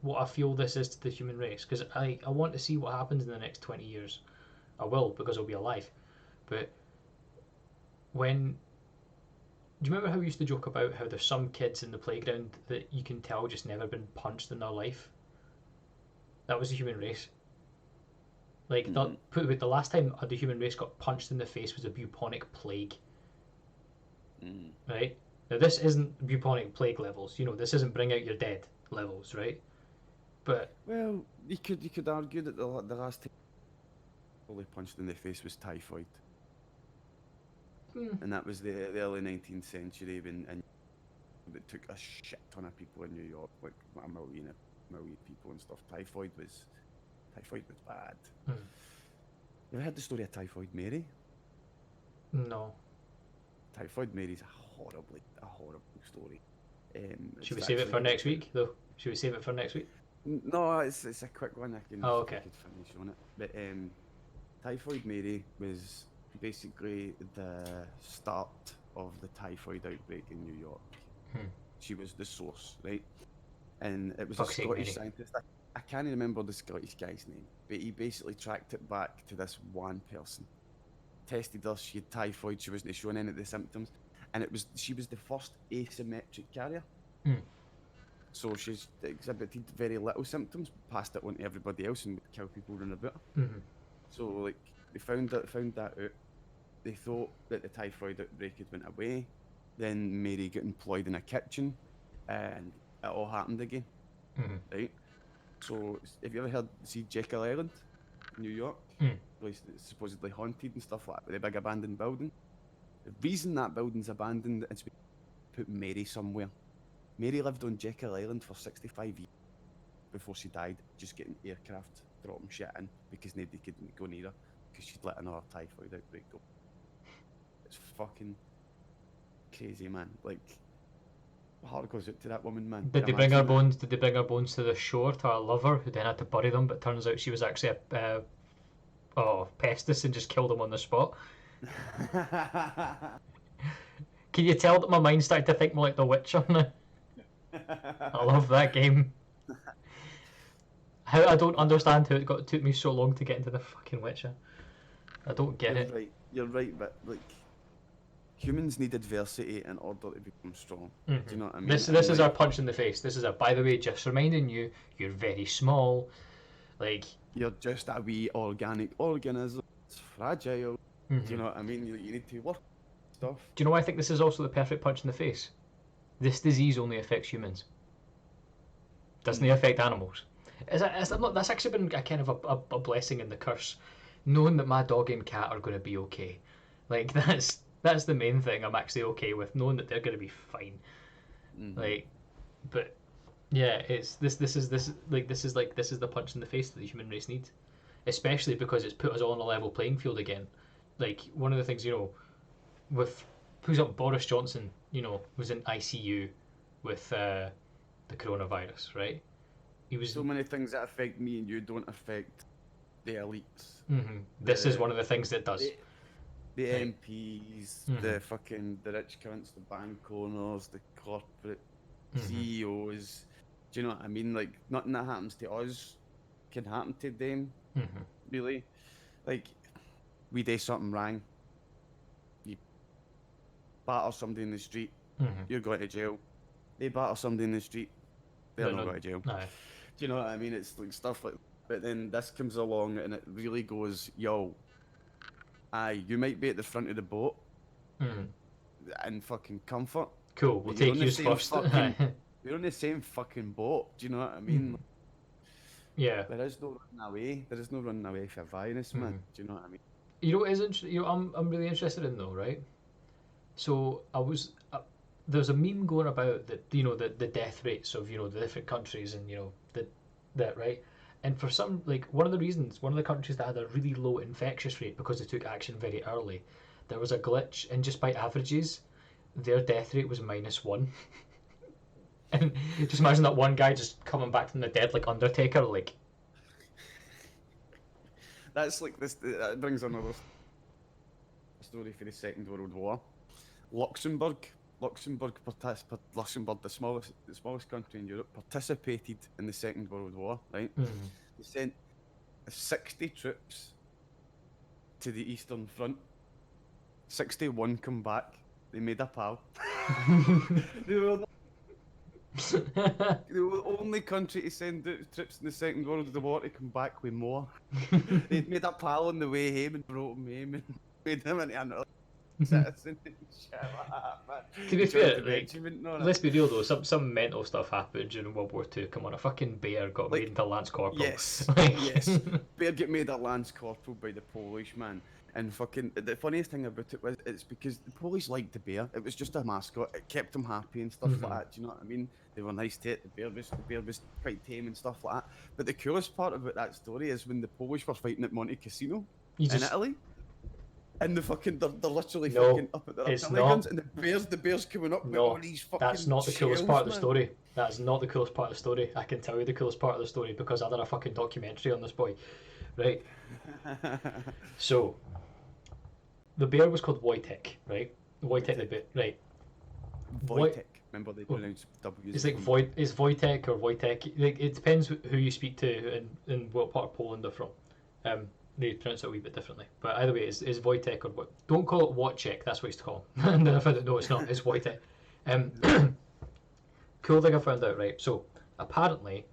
what I feel this is to the human race? Because I want to see what happens in the next 20 years. I will, because I'll be alive. But do you remember how we used to joke about how there's some kids in the playground that you can tell just never been punched in their life? That was the human race. Like, put it, the last time the human race got punched in the face was a bubonic plague. Right? Now, this isn't bubonic plague levels. This isn't bring out your dead levels, right? But well, you could argue that the last time only punched in the face was typhoid, and that was the early 19th century and it took a shit ton of people in New York, like a million people and stuff. Typhoid was bad. You ever heard the story of Typhoid Mary? No. Typhoid Mary's a horrible story. Should we save it for next week, though? Should we save it for next week? No, it's a quick one. I can finish on it. But Typhoid Mary was basically the start of the typhoid outbreak in New York. She was the source, right? And it was a Scottish scientist. I can't remember the Scottish guy's name, but he basically tracked it back to this one person. Tested her, she had typhoid, she wasn't showing any of the symptoms, and she was the first asymmetric carrier. So she's exhibited very little symptoms, passed it on to everybody else and would kill people around about her. So like they found that out. They thought that the typhoid outbreak had went away. Then Mary got employed in a kitchen, and it all happened again. Right? So have you ever see Jekyll Island, New York? Place that's supposedly haunted and stuff like that, with a big abandoned building. The reason that building's abandoned is because they put Mary somewhere. Mary lived on Jekyll Island for 65 years before she died, just getting aircraft dropping shit in because nobody could go near her because she'd let another typhoid outbreak go. It's fucking crazy, man. Like, my heart goes out to that woman, man. Did they bring her bones? Did they bring her bones to the shore to her lover, who then had to bury them? But turns out she was actually a pestis and just killed him on the spot. Can you tell that my mind started to think more like The Witcher now? I love that game. I don't understand how it took me so long to get into the fucking Witcher. I don't get it. Right. You're right, but like, humans need adversity in order to become strong. Do you know what I mean? This is our punch in the face. This is by the way, just reminding you, you're very small. Like, you're just a wee organic organism. It's fragile. Do you know what I mean? You need to work stuff. Do you know why I think this is also the perfect punch in the face? This disease only affects humans. Doesn't affect animals. That's actually been a kind of a blessing and the curse, knowing that my dog and cat are going to be okay. Like, that's the main thing I'm actually okay with, knowing that they're going to be fine. Like, but yeah, it's this is the punch in the face that the human race needs, especially because it's put us all on a level playing field again. Like, one of the things, with who's up, Boris Johnson, was in ICU with the coronavirus, right? He was so many things that affect me and you don't affect the elites. This is one of the things that does. The MPs, the rich cunts, the bank owners, the corporate CEOs. Do you know what I mean? Like, nothing that happens to us can happen to them. Really, like, we do something wrong. You batter somebody in the street, you're going to jail. They batter somebody in the street, they're not going to jail. No. Do you know what I mean? It's like stuff like. But then this comes along and it really goes, yo. Aye, you might be at the front of the boat in fucking comfort. Cool, we'll take you first. You're on the same fucking boat. Do you know what I mean? Yeah. There is no running away. There is no running away for a virus, man. Do you know what I mean? You know what is interesting? I'm really interested in though, right? So there's a meme going about that the death rates of the different countries and that right. And for some, like, one of the countries that had a really low infectious rate because they took action very early, there was a glitch, and just by averages, their death rate was -1. And just imagine that one guy just coming back from the dead like Undertaker, like. That's like this. That brings another story for the Second World War. Luxembourg, the smallest country in Europe, participated in the Second World War. Right? Mm. They sent 60 troops to the Eastern Front. 61 come back. They made a pal. they were the only country to send out troops in the Second World War to come back with more. They'd made a pal on the way home and brought him home and made him into another citizen and shit like that, man. To be fair, like, no, let's be real though, some mental stuff happened during World War II. Come on, a fucking bear got made into Lance Corporal. Yes, like... yes. Bear get made a Lance Corporal by the Polish, man. And fucking, the funniest thing about it was, it's because the Polish liked the bear. It was just a mascot. It kept them happy and stuff like that. Do you know what I mean? They were nice to it. The bear was quite tame and stuff like that. But the coolest part about that story is when the Polish were fighting at Monte Cassino in Italy. And the fucking, they're literally fucking up at their artillery guns, and the bear's coming up with all these fucking that's not the coolest part of the man. story. That's not the coolest part of the story. I can tell you the coolest part of the story because I did a fucking documentary on this boy. Right? So, the bear was called Wojtek, right? Wojtek the bear, right? Wojtek. Remember they pronounce W's. It's like is Wojtek or Wojtek. Like, it depends who you speak to and what part of Poland they're from. They pronounce it a wee bit differently. But either way, it's Wojtek or what? Don't call it Wojciech. That's what he's to call him. And then I found out no, it's not. It's Wojtek. Cool thing I found out, right? So apparently,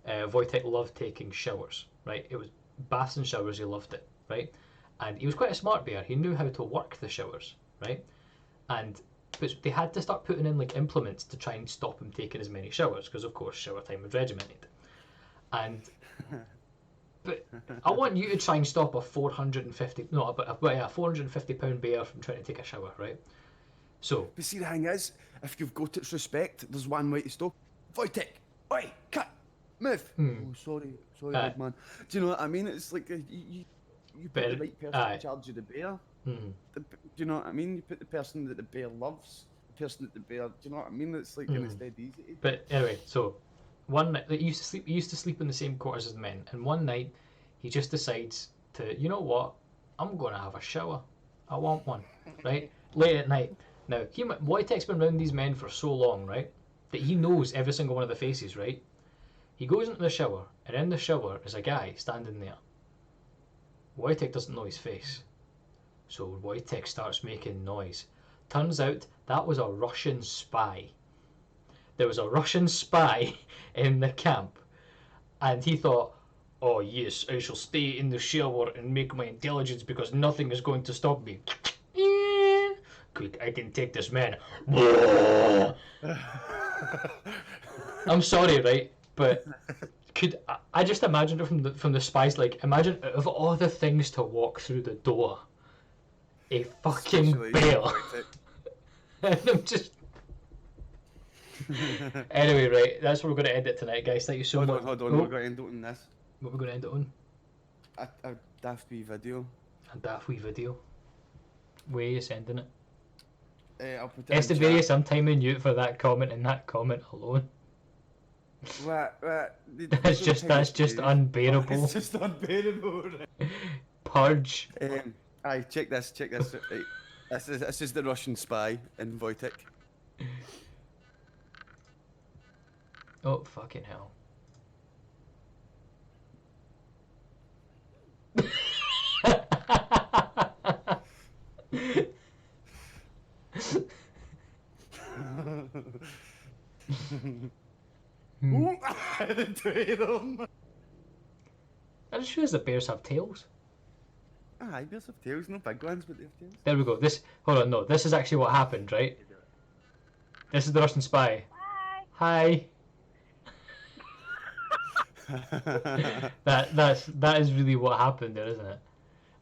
Wojtek loved taking showers. Right? It was baths and showers. He loved it. Right? And he was quite a smart bear. He knew how to work the showers. Right? But they had to start putting in like implements to try and stop him taking as many showers because, of course, shower time was regimented. And but I want you to try and stop a 450 £450 bear from trying to take a shower, right? So. But see, the thing is, if you've got its respect, there's one way to stop. Wojtek, oi, cut, move. Oh, sorry, big man. Do you know what I mean? It's like you put the right person in charge of the bear. Do you know what I mean? You put the person that the bear loves, the person that the bear. Do you know what I mean? It's like and it's dead easy. But anyway, so one night he used to sleep in the same quarters as the men, and one night he just decides to, you know what? I'm going to have a shower. I want one, right? Late at night. Now, Wojtek's been around these men for so long, right, that he knows every single one of the faces, right? He goes into the shower, and in the shower is a guy standing there. Wojtek doesn't know his face. So Wojtek starts making noise. Turns out that was a Russian spy. There was a Russian spy in the camp. And he thought, oh yes, I shall stay in the shower and make my intelligence because nothing is going to stop me. Quick, I can take this man. I'm sorry, right? But I just imagine it from the spies, like, imagine of all the things to walk through the door, a fucking bear. And I'm just... Anyway, right, that's where we're going to end it tonight, guys. Thank you so much. Hold on, we're going to end it on this. What we're going to end it on? A daft wee video. A daft wee video. Where are you sending it? I'll put it in chat. Estevarius, I'm timing you for that comment and that comment alone. That's just unbearable. It's just unbearable. Purge. Aye, check this. Right. This is the Russian spy in Wojtek. Oh, fucking hell. I just realised that bears have tails. Aye, bears have tails, no big ones, but they have tails. There we go. Hold on, no, this is actually what happened, right? This is the Russian spy. Hi. That is really what happened there, isn't it?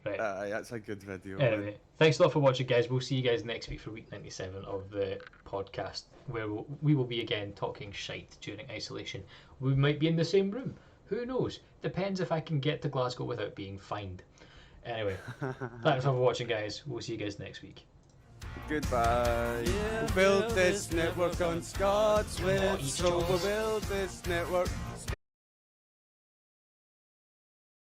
Right. Aye, that's a good video. Anyway, thanks a lot for watching, guys. We'll see you guys next week for week 97 of the podcast, where we will be again talking shite during isolation. We might be in the same room. Who knows? Depends if I can get to Glasgow without being fined. Anyway, thanks for watching, guys. We'll see you guys next week. Goodbye. Yeah, We'll build this network on Scots with, so we'll build this network